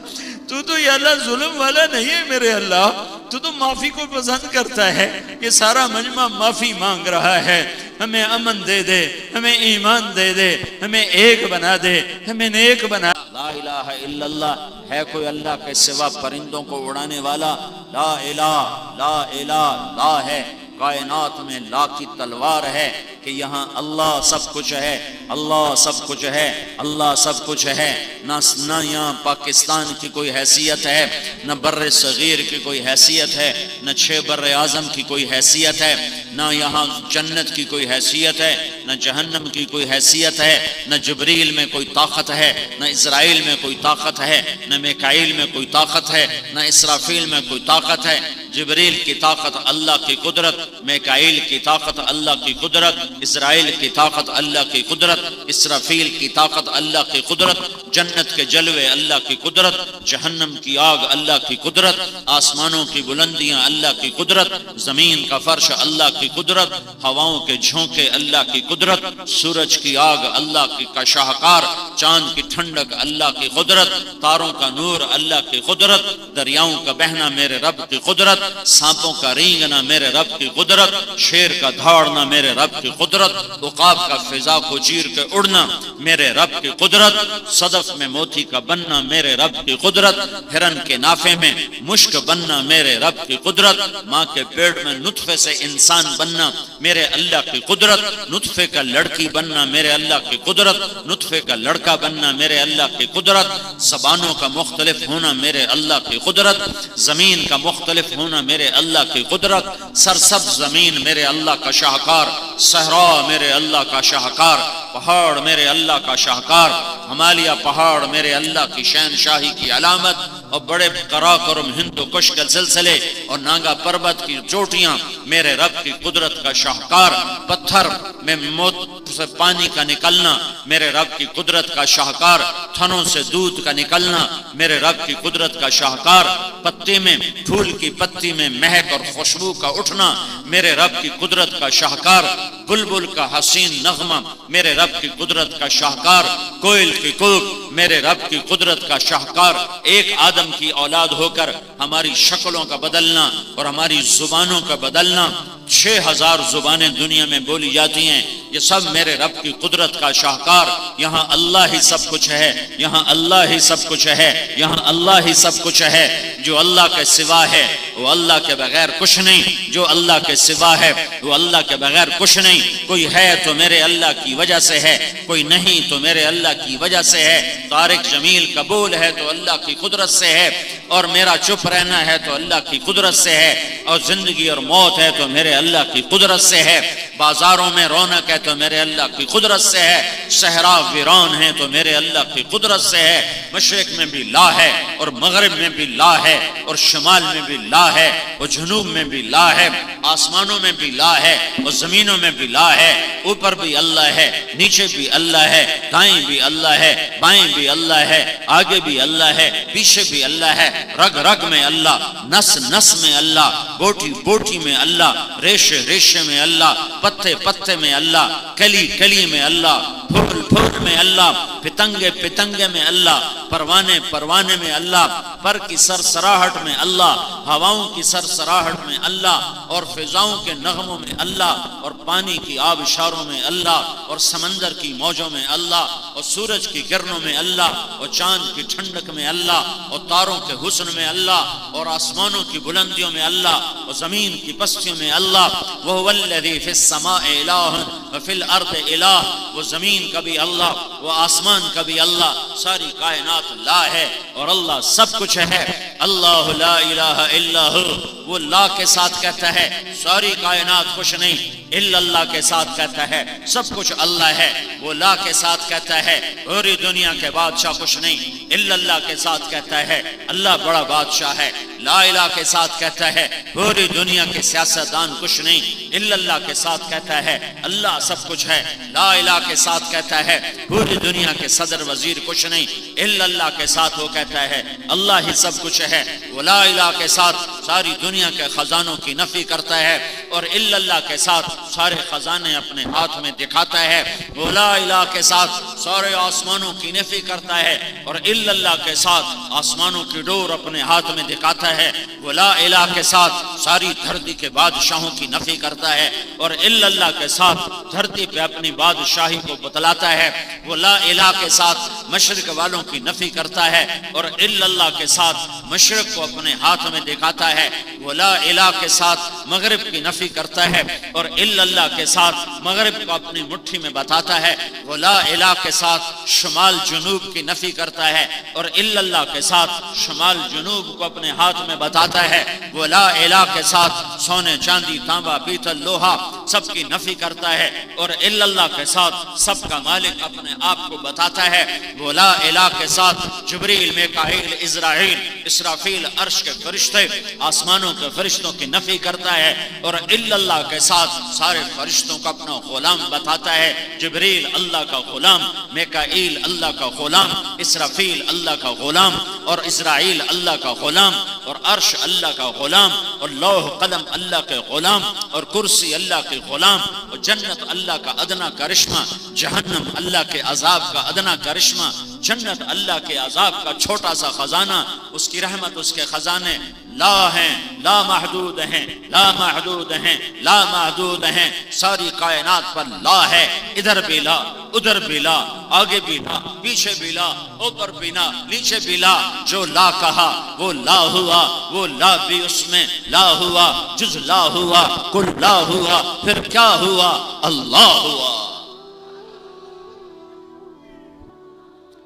تو یا اللہ ظلم والا نہیں ہے میرے اللہ، تو معافی کو پسند کرتا ہے، یہ سارا مجمع معافی مانگ رہا ہے، ہمیں امن دے دے، ہمیں ایمان دے دے، ہمیں ایک بنا دے، ہمیں نیک بنا۔ لا الہ الا اللہ، ہے کوئی اللہ کے سوا پرندوں کو اڑانے والا؟ لا الہ، لا الہ، لا ہے، کائنات میں لا کی تلوار ہے کہ یہاں اللہ سب کچھ ہے، اللہ سب کچھ ہے، اللہ سب کچھ ہے، نہ یہاں پاکستان کی کوئی حیثیت ہے، نہ بر صغیر کی کوئی حیثیت ہے، نہ 6 بر اعظم کی کوئی حیثیت ہے، نہ یہاں جنت کی کوئی حیثیت ہے، نہ جہنم کی کوئی حیثیت ہے، نہ جبریل میں کوئی طاقت ہے، نہ اسرائیل میں کوئی طاقت ہے، نہ میکائیل میں کوئی طاقت ہے، نہ اسرافیل میں کوئی طاقت ہے۔ جبریل کی طاقت اللہ کی قدرت، میکائیل کی طاقت اللہ کی قدرت، اسرائیل کی طاقت اللہ کی قدرت، اسرافیل کی طاقت اللہ کی قدرت، جنت کے جلوے اللہ کی قدرت، جہنم کی آگ اللہ کی قدرت، آسمانوں کی بلندیاں اللہ کی قدرت، زمین کا فرش اللہ کی قدرت، ہواؤں کے جھونکے اللہ کی قدرت۔ قدرت، سورج کی آگ اللہ کا شاہکار، چاند کی ٹھنڈک اللہ کی قدرت، تاروں کا نور اللہ کی قدرت، دریاؤں کا بہنا میرے رب کی قدرت، سانپوں کا رینگنا میرے رب کی قدرت، شیر کا دھاڑنا میرے رب کی قدرت، عقاب کا فضا کو چیر کے اڑنا میرے رب کی قدرت، صدف میں موتی کا بننا میرے رب کی قدرت، ہرن کے نافے میں مشک بننا میرے رب کی قدرت، ماں کے پیٹ میں نطفے سے انسان بننا میرے اللہ کی قدرت، نطفے کا لڑکی بننا میرے اللہ کی قدرت، نطفے کا لڑکا بننا میرے اللہ کی قدرت، زبانوں کا مختلف ہونا میرے اللہ کی قدرت، زمین کا مختلف ہونا میرے اللہ کی قدرت، سرسبز زمین میرے اللہ کا شاہکار، صحرا میرے اللہ کا شاہکار، پہاڑ میرے اللہ کا شاہکار، ہمالیہ پہاڑ میرے اللہ کی شہنشاہی کی علامت، اور بڑے قراقرم ہند و کش کے سلسلے اور ناگا پربت کی چوٹیاں میرے رب کی قدرت کا شاہکار، پتھر میں موت سے پانی کا نکلنا میرے رب کی قدرت کا شاہکار، تھنوں سے دودھ کا نکلنا میرے رب کی قدرت کا شاہکار، پتے میں پھول کی پتی میں مہک اور خوشبو کا اٹھنا میرے رب کی قدرت کا شاہکار، بلبل کا حسین نغمہ میرے رب کی قدرت کا شاہکار، کوئل کی کوک میرے رب کی قدرت کا شاہکار، ایک آدم کی اولاد ہو کر ہماری شکلوں کا بدلنا اور ہماری زبانوں کا بدلنا، 6000 زبانیں دنیا میں بولی جاتی ہیں، یہ سب میرے رب کی قدرت کا شاہکار، یہاں اللہ ہی سب کچھ ہے، یہاں اللہ ہی سب کچھ ہے، یہاں اللہ ہی سب کچھ ہے، جو اللہ کے سوا ہے وہ اللہ کے بغیر کچھ نہیں، جو اللہ کے سوا ہے وہ اللہ کے بغیر کچھ نہیں، کوئی ہے تو میرے اللہ کی وجہ سے ہے، کوئی نہیں تو میرے اللہ کی وجہ سے ہے، طارق جمیل قبول ہے تو اللہ کی قدرت سے ہے، اور میرا چپ رہنا ہے تو اللہ کی قدرت سے ہے، اور زندگی اور موت ہے تو میرے اللہ کی قدرت سے ہے، بازاروں میں رونق ہے تو میرے اللہ کی قدرت سے ہے، صحرا ویران ہے تو میرے اللہ کی قدرت سے ہے، مشرق میں بھی لا ہے اور مغرب میں بھی لا ہے اور شمال میں بھی لا ہے اور جنوب میں بھی لا ہے، آسمانوں میں بھی لا ہے اور زمینوں میں بھی لا ہے، اوپر بھی اللہ ہے، نیچے بھی اللہ ہے، دائیں بھی اللہ ہے، بائیں بھی اللہ ہے، آگے بھی اللہ ہے، پیچھے بھی اللہ ہے، رگ رگ میں اللہ، نس نس میں اللہ، بوٹی بوٹی میں اللہ، ریشے ریشے میں اللہ، پتے پتے میں اللہ، کلی کلی میں اللہ، پھول پھول میں اللہ، پتنگے پتنگے میں اللہ، پروانے پروانے میں اللہ، پر کی سرسراہٹ میں اللہ، ہواؤں کی سرسراہٹ میں اللہ، اور فضاؤں کے نغموں میں اللہ، اور پانی کی آبشاروں میں اللہ، اور سمندر کی موجوں میں اللہ، اور سورج کی کرنوں میں اللہ، اور چاند کی ٹھنڈک میں اللہ، اور تاروں کے حسن میں اللہ، اور آسمانوں کی بلندیوں میں اللہ، اور زمین کی پستیوں میں اللہ، وَهُوَ الَّذِي فِي السَّمَاءِ إِلَٰهٌ وَفِي الْأَرْضِ إِلَٰهٌ، وہ زمین کا بھی اللہ، وہ آسمان کا بھی اللہ، ساری کائنات لا ہے اور اللہ سب کچھ ہے، اللہ لا الہ الا ہو، وہ لا کے ساتھ کہتا ہے، ساری کائنات کچھ نہیں، الا اللہ کے ساتھ کہتا ہے، سب کچھ اللہ ہے، وہ لا کے ساتھ کہتا ہے، پوری دنیا کے بادشاہ کچھ نہیں، الا اللہ کے ساتھ کہتا ہے، اللہ بڑا بادشاہ ہے، لا الہ کے ساتھ کہتا ہے، پوری دنیا کے سیاستدان کچھ نہیں، الا اللہ کے ساتھ کہتا ہے، اللہ سب کچھ ہے، لا الہ کے ساتھ کہتا ہے، پوری دنیا کے صدر وزیر کچھ نہیں، الا اللہ کے ساتھ وہ کہتا ہے، اللہ ہی سب کچھ ہے، وہ لا الہ کے ساتھ ساری دنیا کے خزانوں کی نفی کرتا ہے، اور الا اللہ کے ساتھ سارے خزانے اپنے ہاتھ میں دکھاتا ہے، وہ لا الہ کے ساتھ سارے آسمانوں کی نفی کرتا ہے، اور الا اللہ کے ساتھ آسمانوں کی ڈور اپنے ہاتھ میں دکھاتا ہے، وہ لا الہ کے ساتھ ساری دھرتی کے بادشاہوں کی نفی کرتا ہے، اور الا اللہ کے ساتھ دھرتی پہ اپنی بادشاہی کو بتلاتا ہے، وہ لا الہ کے ساتھ مشرق والوں کی نفی کرتا ہے، اور الا اللہ کے ساتھ مشرق کو اپنے ہاتھ میں دکھاتا ہے، وہ لا الہ کے ساتھ مغرب کی نفی کرتا ہے، اور الا اللہ کے ساتھ مغرب کو اپنی مٹھی میں بتاتا ہے، وہ لا الہ کے ساتھ شمال جنوب کی نفی کرتا ہے، اور الا اللہ کے ساتھ شمال جنوب کو اپنے ہاتھ میں بتاتا ہے، وہ لا الہ کے ساتھ سونے چاندی تانبا پیتل لوہا سب کی نفی کرتا ہے، اور الا اللہ کے ساتھ سب کا مالک اپنے آپ کو بتاتا ہے، وہ لا الہ کے ساتھ جبریل میکائیل عزرائیل اسرافیل عرش کے فرشتے آسمانوں کے فرشتوں کی نفی کرتا ہے، اور الا اللہ کے ساتھ سارے فرشتوں کو اپنا غلام بتاتا ہے، جبریل اللہ کا غلام، میکائیل اللہ کا غلام، اسرافیل اللہ کا غلام، اور اسرائیل اللہ کا غلام، اور عرش اللہ کا غلام، اور لوح قلم اللہ کے غلام، اور کرسی اللہ کے غلام، اور جنت اللہ کا ادنا کرشمہ، جہنم اللہ کے عذاب کا ادنا کرشمہ، جنت اللہ کے عذاب کا چھوٹا سا خزانہ، اس کی رحمت اس کے خزانے لا ہیں، لا محدود ہیں، لا محدود ہیں، لا محدود ہیں، ساری کائنات پر لا ہے، ادھر بھی لا، ادھر بھی لا، آگے بھی لا، پیچھے بھی لا، اوپر بھی لا، نیچے بھی لا، جو لا کہا وہ لا ہوا، وہ لا بھی اس میں لا ہوا، جز لا ہوا، کل لا ہوا، پھر کیا ہوا؟ اللہ ہوا۔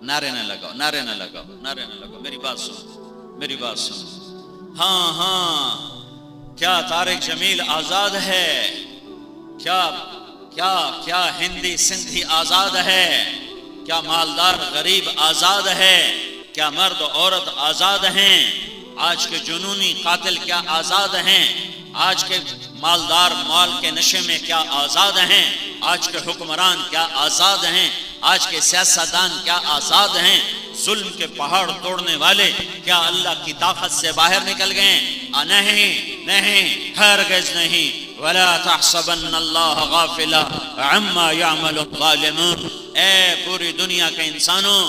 نعرے نہ لگاؤ، نعرے نہ لگاؤ، نعرے نہ لگاؤ، میری بات سنو، میری بات سنو۔ ہاں ہاں، کیا طارق جمیل آزاد ہے؟ کیا کیا کیا ہندی سندھی آزاد ہے؟ کیا مالدار غریب آزاد ہے؟ کیا مرد عورت آزاد ہیں؟ آج کے جنونی قاتل کیا آزاد ہیں؟ آج کے مالدار مال کے نشے میں کیا آزاد ہیں؟ آج کے حکمران کیا آزاد ہیں؟ آج کے سیاستدان کیا آزاد ہیں؟ ظلم کے پہاڑ توڑنے والے کیا اللہ کی طاقت سے باہر نکل گئے؟ نہیں نہیں، ہرگز نہیں۔ وَلَا تَحْسَبَنَّ اللَّهَ غَافِلًا عَمَّا يَعْمَلُ الظَّالِمُونَ۔ اے پوری دنیا کے انسانوں،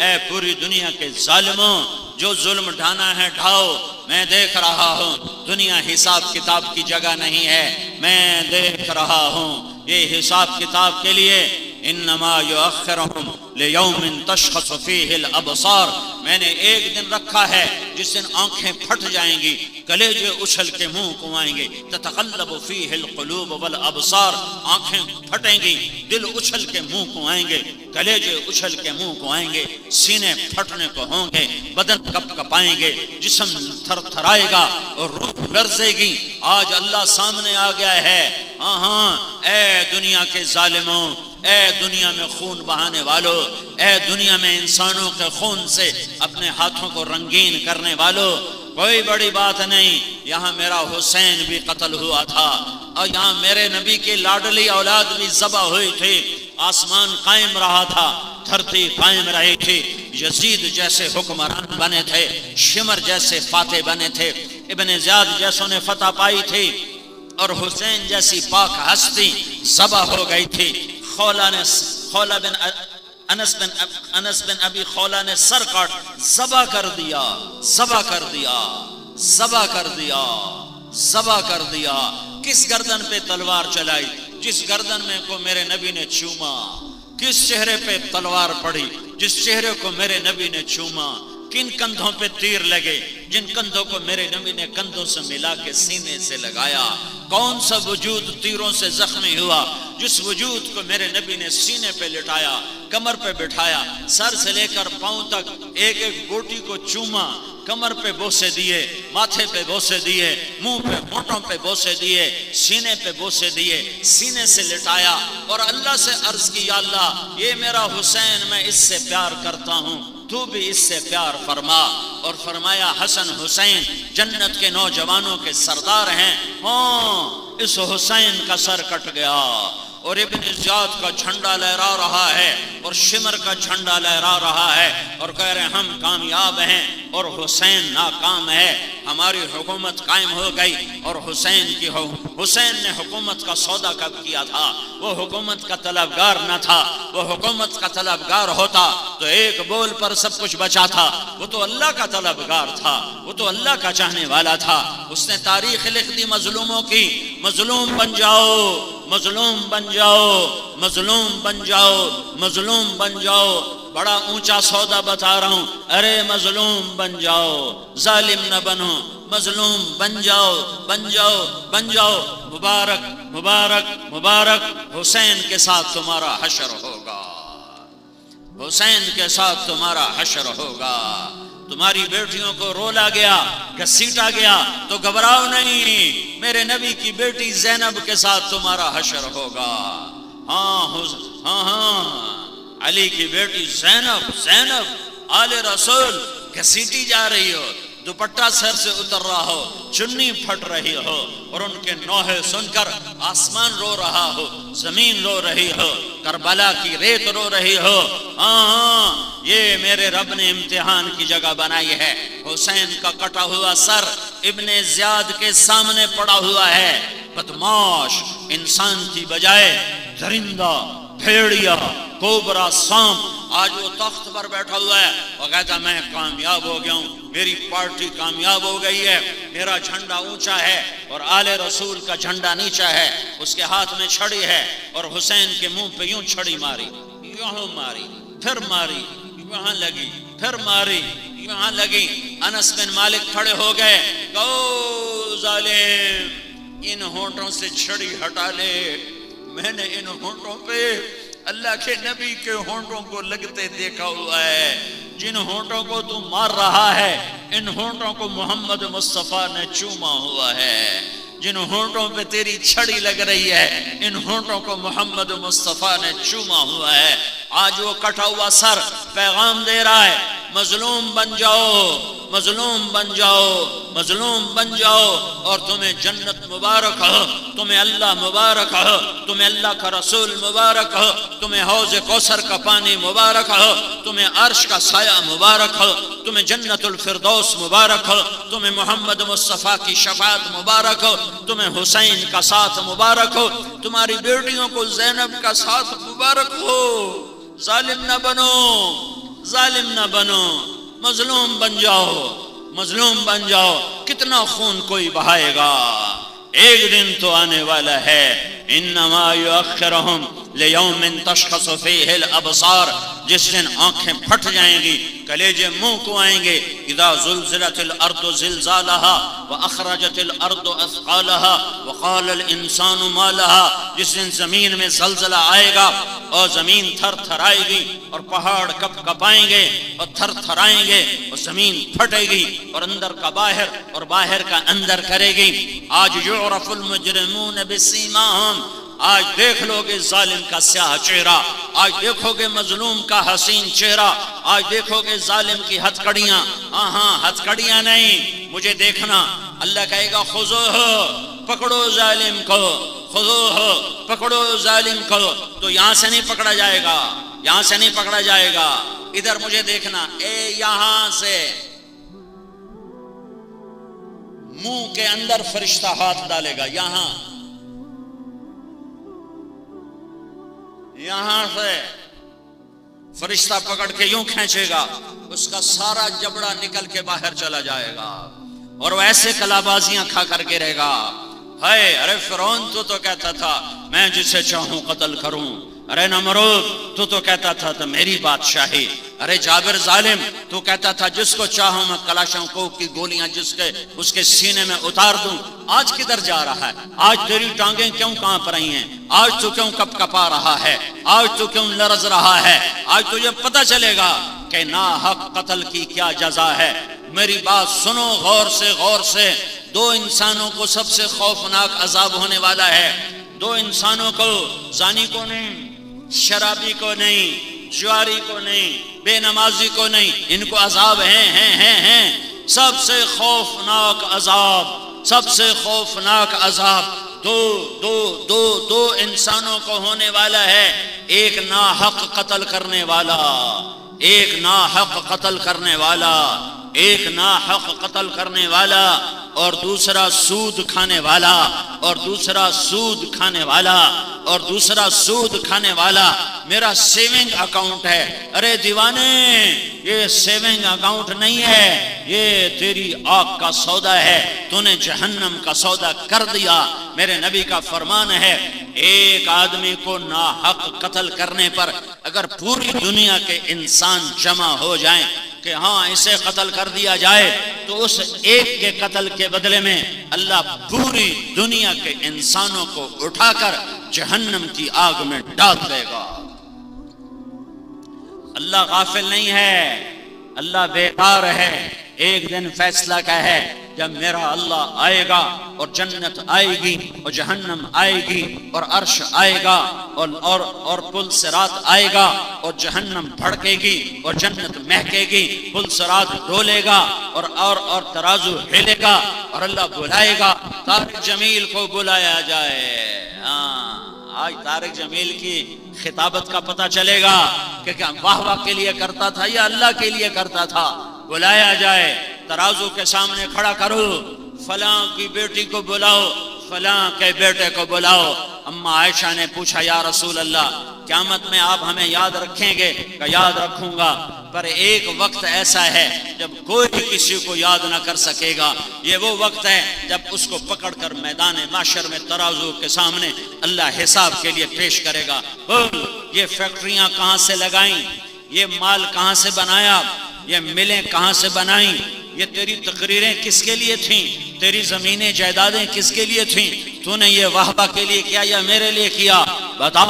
اے پوری دنیا کے ظالموں، جو ظلم ڈھانا ہے ڈھاؤ، میں دیکھ رہا ہوں۔ دنیا حساب کتاب کی جگہ نہیں ہے، میں دیکھ رہا ہوں۔ یہ حساب کتاب کے لیے انما یؤخرہم لیوم تشخص فیہ الابصار، میں نے ایک دن رکھا ہے جس دن آنکھیں پھٹ جائیں گی، کلیجے اچھل کے منہ کو آئیں گے، تتقلب فیہ القلوب والابصار، آنکھیں پھٹیں گی، دل اچھل کے منہ کو آئیں گے، کلیجے اچھل کے منہ کو آئیں گے، سینے پھٹنے کو ہوں گے، بدن کپ کپائیں گے، جسم تھر تھرائے گا اور روح لرزے گی۔ آج اللہ سامنے آ گیا ہے۔ ہاں ہاں، اے دنیا کے ظالموں، اے دنیا میں خون بہانے والو، اے دنیا میں انسانوں کے خون سے اپنے ہاتھوں کو رنگین کرنے والو، کوئی بڑی بات نہیں۔ یہاں میرا حسین بھی قتل ہوا تھا، اور یہاں میرے نبی کی لاڈلی اولاد بھی ذبح ہوئی تھی۔ آسمان قائم رہا تھا، دھرتی قائم رہی تھی، یزید جیسے حکمران بنے تھے، شمر جیسے فاتح بنے تھے، ابن زیاد جیسوں نے فتح پائی تھی، اور حسین جیسی پاک ہستی ذبح ہو گئی تھی۔ انس بن ابی خولہ نے سر کاٹ ذبح کر دیا، ذبح کر دیا، ذبح کر دیا، ذبح کر دیا۔ کس گردن پہ تلوار چلائی؟ جس گردن میں کو میرے نبی نے چوما۔ کس چہرے پہ تلوار پڑی؟ جس چہرے کو میرے نبی نے چوما۔ کن کندھوں پہ تیر لگے؟ جن کندھوں کو میرے نبی نے کندھوں سے ملا کے سینے سے لگایا۔ کون سا وجود تیروں سے زخمی ہوا؟ جس وجود کو میرے نبی نے سینے پہ لٹایا، کمر پہ بٹھایا، سر سے لے کر پاؤں تک ایک ایک گوٹی کو چوما، کمر پہ بوسے دیے، ماتھے پہ بوسے دیے، منہ پہ ہونٹوں پہ بوسے دیے، سینے پہ بوسے دیے، سینے سے لٹایا، اور اللہ سے عرض کی، یا اللہ یہ میرا حسین، میں اس سے پیار کرتا ہوں، تو بھی اس سے پیار فرما۔ اور فرمایا حسن حسین جنت کے نوجوانوں کے سردار ہیں۔ ہاں، اس حسین کا سر کٹ گیا، اور ابن زیاد کا جھنڈا لہرا رہا ہے، اور شمر کا جھنڈا لہرا رہا ہے، اور کہہ رہے ہیں ہم کامیاب ہیں اور حسین ناکام ہے۔ ہماری حکومت قائم ہو گئی، اور حسین نے حکومت کا سودا کب کیا تھا؟ وہ حکومت کا طلبگار نہ تھا، وہ حکومت کا طلبگار ہوتا تو ایک بول پر سب کچھ بچا تھا۔ وہ تو اللہ کا طلبگار تھا، وہ تو اللہ کا چاہنے والا تھا۔ اس نے تاریخ لکھ دی مظلوموں کی، مظلوم بن جاؤ، مظلوم بن جاؤ، مظلوم بن جاؤ، مظلوم بن جاؤ۔ بڑا اونچا سودا بتا رہا ہوں، ارے مظلوم بن جاؤ، ظالم نہ بنو، مظلوم بن جاؤ، بن جاؤ، بن جاؤ۔ مبارک مبارک مبارک، حسین کے ساتھ تمہارا حشر ہوگا، حسین کے ساتھ تمہارا حشر ہوگا۔ تمہاری بیٹیوں کو رولا گیا، گھسیٹا گیا تو گھبراؤ نہیں، میرے نبی کی بیٹی زینب کے ساتھ تمہارا حشر ہوگا۔ ہاں ہاں ہاں، علی کی بیٹی زینب، زینب آل رسول، گھسیٹی جا رہی ہو، دوپٹہ سر سے اتر رہا ہو، چنی پھٹ رہی ہو، اور ان کے نوحے سن کر آسمان رو رہا ہو، زمین رو رہی ہو، کربلا کی ریت رو رہی ہو، ہاں یہ میرے رب نے امتحان کی جگہ بنائی ہے۔ حسین کا کٹا ہوا سر ابن زیاد کے سامنے پڑا ہوا ہے۔ بدماش انسان کی بجائے درندہ، بھیڑیا، کوبرا، سانپ آج وہ تخت پر بیٹھا ہوا ہے اور کہتا میں کامیاب ہو گیا ہوں، میری پارٹی کامیاب ہو گئی ہے، میرا جھنڈا اونچا ہے اور آل رسول کا جھنڈا نیچا ہے۔ اس کے ہاتھ میں چھڑی ہے اور حسین کے منہ پہ یوں چھڑی ماری، یوں ماری، پھر ماری، یہاں لگی، پھر ماری، یہاں لگی۔ انس بن مالک کھڑے ہو گئے، گو ظالم ان ہونٹوں سے چھڑی ہٹا لے، میں نے ان ہونٹوں پہ اللہ کے نبی کے ہونٹوں کو لگتے دیکھا ہوا ہے۔ جن ہونٹوں کو تو مار رہا ہے ان ہونٹوں کو محمد مصطفیٰ نے چوما ہوا ہے۔ جن ہونٹوں پہ تیری چھڑی لگ رہی ہے ان ہونٹوں کو محمد مصطفیٰ نے چوما ہوا ہے۔ آج وہ کٹا ہوا سر پیغام دے رہا ہے، مظلوم بن جاؤ، مظلوم بن جاؤ، مظلوم بن جاؤ، اور تمہیں جنت مبارک ہو، تمہیں اللہ مبارک ہو، تمہیں اللہ کا رسول مبارک ہو، تمہیں حوض کوثر کا پانی مبارک ہو، تمہیں عرش کا سایہ مبارک ہو، تمہیں جنت الفردوس مبارک ہو، تمہیں محمد مصطفیٰ کی شفاعت مبارک ہو، تمہیں حسین کا ساتھ مبارک ہو، تمہاری بیٹیوں کو زینب کا ساتھ مبارک ہو۔ ظالم نہ بنو، ظالم نہ بنو، مظلوم بن جاؤ، مظلوم بن جاؤ۔ کتنا خون کوئی بہائے گا، ایک دن تو آنے والا ہے۔ انما یؤخرہم لیوم تشخص فیہ الابصار، جس دن آنکھیں پھٹ جائیں گی، کلیجے منہ کو آئیں گے۔ اذا زلزلت الارض زلزالها واخرجت الارض اثقالها وقال الانسان ما لها، جس دن زمین میں زلزلہ آئے گا اور زمین تھر تھرائے گی اور پہاڑ کپ کپائیں گے اور تھر تھرائیں گے اور زمین پھٹے گی اور اندر کا باہر اور باہر کا اندر کرے گی۔ آج یعرف المجرمون بسیماہم، آج دیکھ لو گے ظالم کا سیاہ چہرہ، آج دیکھو گے مظلوم کا حسین چہرہ، آج دیکھو گے ظالم کی ہتھکڑیاں، ہاں ہتھکڑیاں نہیں، مجھے دیکھنا۔ اللہ کہے گا خذوہ، پکڑو ظالم کو، خذوہ، پکڑو ظالم کو۔ تو یہاں سے نہیں پکڑا جائے گا، یہاں سے نہیں پکڑا جائے گا، ادھر مجھے دیکھنا، اے یہاں سے منہ کے اندر فرشتہ ہاتھ ڈالے گا، یہاں سے فرشتہ پکڑ کے یوں کھینچے گا، اس کا سارا جبڑا نکل کے باہر چلا جائے گا اور وہ ایسے کلابازیاں کھا کر کے رہے گا۔ ہائے، ارے فرعون تو کہتا تھا میں جسے چاہوں قتل کروں، ارے نمرود تو کہتا تھا تو میری بادشاہی، ارے جابر ظالم تو کہتا تھا جس کو چاہوں میں کلاشنکوف کی گولیاں اس کے سینے میں اتار دوں۔ آج کدھر جا رہا ہے؟ آج تیری ٹانگیں کیوں کانپ رہی ہیں؟ آج تو کیوں کپ کپا رہا ہے؟ آج تو کیوں لرز رہا ہے؟ آج تجھے پتہ چلے گا کہ ناحق قتل کی کیا جزا ہے۔ میری بات سنو غور سے، غور سے۔ دو انسانوں کو سب سے خوفناک عذاب ہونے والا ہے، دو انسانوں کو، زانی کو نہیں، شرابی کو نہیں، جواری کو نہیں، بے نمازی کو نہیں، ان کو عذاب ہیں۔ سب سے خوفناک عذاب، سب سے خوفناک عذاب دو انسانوں کو ہونے والا ہے۔ ایک ناحق قتل کرنے والا، ایک ناحق قتل کرنے والا، ایک ناحق قتل کرنے والا، اور دوسرا سود کھانے والا، اور دوسرا سود کھانے والا، اور دوسرا سود کھانے والا۔ میرا سیونگ اکاؤنٹ ہے، ارے دیوانے یہ سیونگ اکاؤنٹ نہیں ہے، یہ تیری آگ کا سودا ہے، تو نے جہنم کا سودا کر دیا۔ میرے نبی کا فرمان ہے ایک آدمی کو ناحق قتل کرنے پر اگر پوری دنیا کے انسان جمع ہو جائیں کہ ہاں اسے قتل کر دیا جائے، تو اس ایک کے قتل کے بدلے میں اللہ پوری دنیا کے انسانوں کو اٹھا کر جہنم کی آگ میں ڈال دے گا۔ اللہ غافل نہیں ہے، اللہ بیدار ہے۔ ایک دن فیصلہ کا ہے جب میرا اللہ آئے گا اور جنت آئے گی اور جہنم آئے گی اور عرش آئے گا اور پل صراط آئے گا اور جہنم بھڑکے گی اور جنت مہکے گی، پل صراط ڈولے گا اور ترازو ہلے گا اور اللہ بلائے گا طارق جمیل کو بلایا جائے۔ آج طارق جمیل کی خطابت کا پتہ چلے گا کہ کیا واہ واہ کے لیے کرتا تھا یا اللہ کے لیے کرتا تھا۔ بلایا جائے، ترازو کے سامنے کھڑا کرو، فلاں کی بیٹی کو بلاؤ، فلاں کے بیٹے کو بلاؤ۔ اما عائشہ نے پوچھا یا رسول اللہ قیامت میں آپ ہمیں یاد رکھیں گے؟ کہ یاد رکھوں گا، پر ایک وقت ایسا ہے جب کوئی کسی کو یاد نہ کر سکے گا۔ یہ وہ وقت ہے جب اس کو پکڑ کر میدان محشر میں ترازو کے سامنے اللہ حساب کے لیے پیش کرے گا۔ یہ فیکٹریاں کہاں سے لگائیں؟ یہ مال کہاں سے بنایا؟ یہ ملیں کہاں سے بنائیں؟ یہ تیری تقریریں کس کے لیے تھیں؟ تیری زمینیں جائیدادیں کس کے لیے تھیں؟ تو نے یہ واہبہ کے لیے کیا یا میرے لیے کیا؟ بتا۔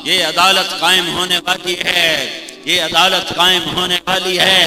یہ عدالت قائم ہونے والی ہے، یہ عدالت قائم ہونے والی ہے۔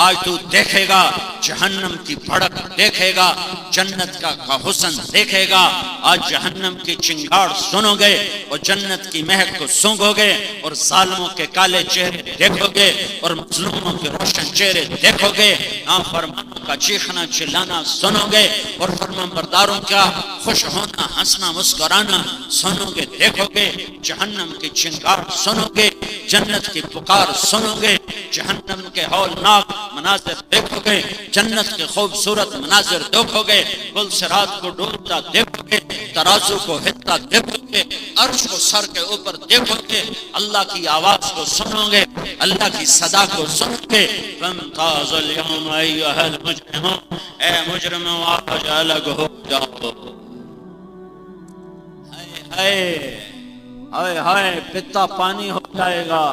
آج تو دیکھے گا جہنم کی بھڑک، دیکھے گا جنت کا حسن دیکھے گا۔ آج جہنم کی چنگاڑ سنو گے اور جنت کی مہک کو سونگو گے، اور ظالموں کے کالے چہرے دیکھو گے اور مظلوموں کے روشن چہرے دیکھو گے۔ نافرمانوں کا چیخنا چلانا سنو گے اور فرمانبرداروں کا خوش ہونا، ہنسنا، مسکرانا سنو گے، دیکھو گے۔ جہنم کی چنگاڑ سنو گے، جنت کی پکار سنو گے، جہنم کے ہولناک مناظر دیکھو گے، جنت کے خوبصورت مناظر دیکھو گے، پل صراط کو ڈولتا دیکھو گے، ترازو کو ہلتا دیکھو گے، عرش کو سر کے اوپر دیکھو گے، اللہ کی آواز کو سنو گے، اللہ کی صدا کو سنو گے۔ فامتاز اليوم ایھا المجرمون، اے مجرموں آج الگ ہو جاؤ۔ ہائے ہائے پتا پانی ہو جائے گا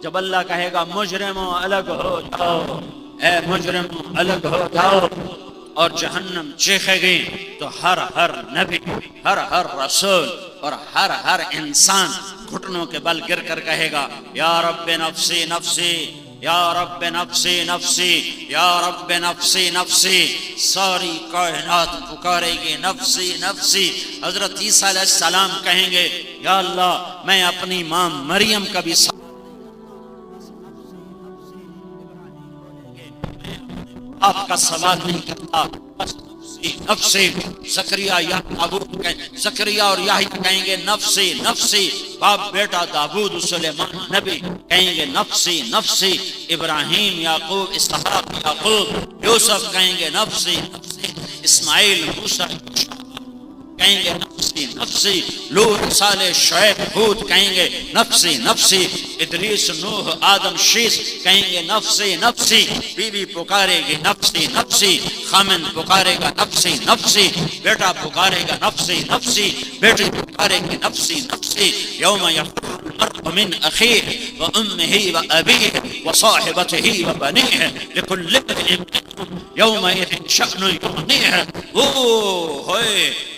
جب اللہ کہے گا مجرموں الگ ہو جاؤ، اے مجرموں الگ ہو جاؤ۔ اور جہنم چیخے گی تو ہر نبی، ہر رسول اور ہر انسان گھٹنوں کے بل گر کر کہے گا یا رب نفسی نفسی، یا رب نفسی نفسی، یا رب نفسی نفسی۔ ساری کائنات پکارے گی نفسی نفسی۔ حضرت عیسیٰ علیہ السلام کہیں گے یا اللہ میں اپنی ماں مریم کا بھی آپ کا سوال نہیں کرتا، بس نفسی۔ زکریا یا داؤد کہیں، زکریا اور یحییٰ کہیں گے نفسی نفسی۔ باپ بیٹا داؤد سلیمان نبی کہیں گے نفسی نفسی۔ ابراہیم یعقوب اسحاق یعقوب یوسف کہیں گے نفسی نفسی۔ اسماعیل موسیٰ کہیں گے نفسی نفسی۔ لوط صالح شعیب ہود کہیں گے نفسی نفسی۔ ادریس نوح آدم شیس کہیں گے نفسی نفسی۔ بیوی پکارے گی نفسی نفسی، خامن پکارے گا نفسی نفسی، بیٹا پکارے گا نفسی نفسی، بیٹی پکارے گی نفسی نفسی۔ یوم یفر المرء من اخیہ وامہ وابیہ وصاحبتہ وبنیہ لکل امرئ منہم یومئذ شأن یغنیہ۔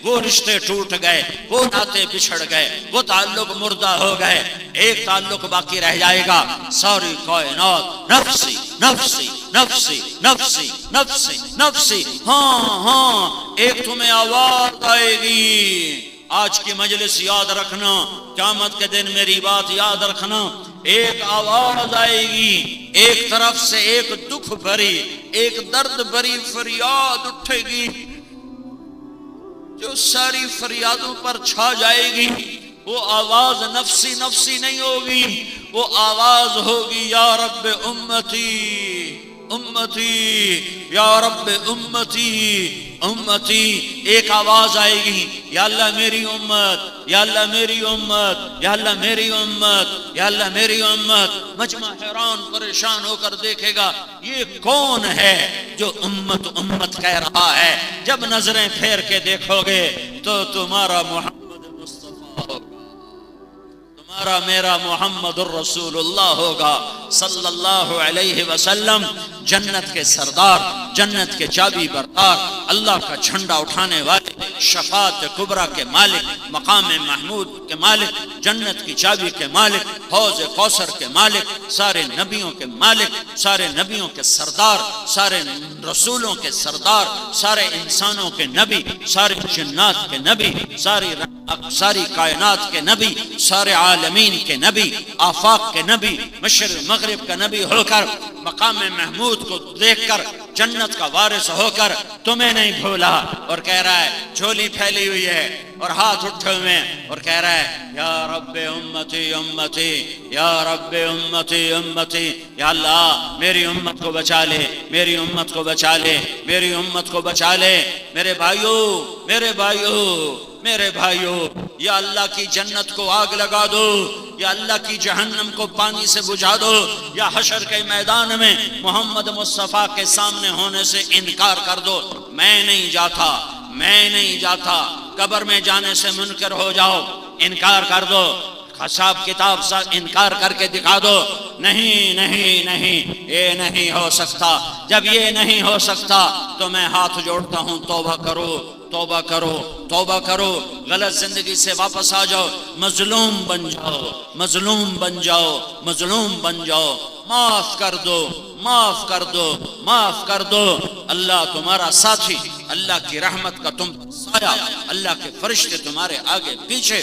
وہ رشتے ٹوٹ گئے، وہ ناطے بچھڑ گئے، وہ تعلق مردہ ہو گئے، ایک تعلق باقی رہ جائے گا۔ ساری کائنات نفسی نفسی نفسی نفسی نفسی نفسی۔ ہاں ایک تمہیں آواز آئے گی۔ آج کی مجلس یاد رکھنا، قیامت کے دن میری بات یاد رکھنا۔ ایک آواز آئے گی، ایک طرف سے ایک دکھ بھری، ایک درد بھری فریاد اٹھے گی جو ساری فریادوں پر چھا جائے گی۔ وہ آواز نفسی نفسی نہیں ہوگی، وہ آواز ہوگی یا رب امتی امتی، یا رب امتی امتی۔ ایک آواز آئے گی یا اللہ میری امت، یا اللہ میری امت، یا اللہ میری امت، یا اللہ میری امت۔ مجمع حیران پریشان ہو کر دیکھے گا یہ کون ہے جو امت امت کہہ رہا ہے۔ جب نظریں پھیر کے دیکھو گے تو تمہارا محمد مصطفیٰ ہوگا، تمہارا میرا محمد الرسول اللہ ہوگا صلی اللہ علیہ وسلم۔ جنت کے سردار، جنت کے چابی بردار، اللہ کا جھنڈا اٹھانے والے، شفاعت کبریٰ کے مالک، مقام محمود کے مالک، جنت کی چابی کے مالک، حوض کوثر کے مالک، سارے نبیوں کے مالک، سارے نبیوں کے سردار، سارے رسولوں کے سردار، سارے انسانوں کے نبی، سارے جنات کے نبی، ساری کائنات کے نبی، سارے عالمین کے نبی، آفاق کے نبی، مشرق مغرب کا نبی ہو کر، مقام محمود کو دیکھ کر، جنت کا وارث ہو کر تمہیں نہیں بھولا، اور کہہ رہا ہے جھولی پھیلی ہوئی ہے اور ہاتھ اٹھے ہوئے اور کہہ رہا ہے یا رب امتی امتی، یا رب امتی امتی، یا اللہ میری امت کو بچا لے، میری امت کو بچا لے، میری امت کو بچا لے، میرے بھائیو، میرے بھائیو، میرے بھائیو، یا اللہ کی جنت کو آگ لگا دو، یا اللہ کی جہنم کو پانی سے بجھا دو، یا حشر کے میدان میں محمد مصطفیٰ کے سامنے ہونے سے انکار کر دو، میں نہیں جاتا، میں نہیں جاتا، قبر میں جانے سے منکر ہو جاؤ، انکار کر دو، حساب کتاب سے انکار کر کے دکھا دو، نہیں نہیں نہیں، یہ نہیں ہو سکتا، جب یہ نہیں ہو سکتا تو میں ہاتھ جوڑتا ہوں، توبہ کرو، توبہ کرو، توبہ کرو، غلط زندگی سے واپس آ جاؤ، مظلوم بن جاؤ، مظلوم بن جاؤ، مظلوم بن جاؤ، معاف کر دو، معاف کر دو، معاف کر دو، اللہ تمہارا ساتھی، اللہ کی رحمت کا تم سایہ، اللہ کے فرشتے تمہارے آگے پیچھے،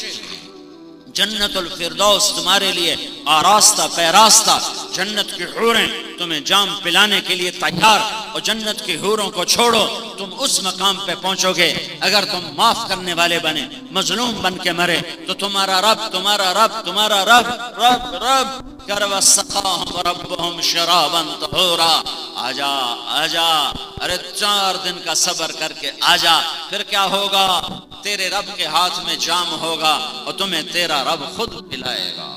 جنت الفردوس تمہارے لیے آراستہ پیراستہ، جنت کی حوریں تمہیں جام پلانے کے لیے تیار، اور جنت کی حوروں کو چھوڑو، تم اس مقام پہ پہنچو گے اگر تم معاف کرنے والے بنے، مظلوم بن کے مرے تو تمہارا رب، تمہارا رب، تمہارا رب، رب رب کر وسقاہم ربہم شرابا طہورا، آجا آجا، ارے 4 دن کا صبر کر کے آجا، پھر کیا ہوگا؟ تیرے رب کے ہاتھ میں جام ہوگا اور تمہیں تیرا رب خود پلائے گا۔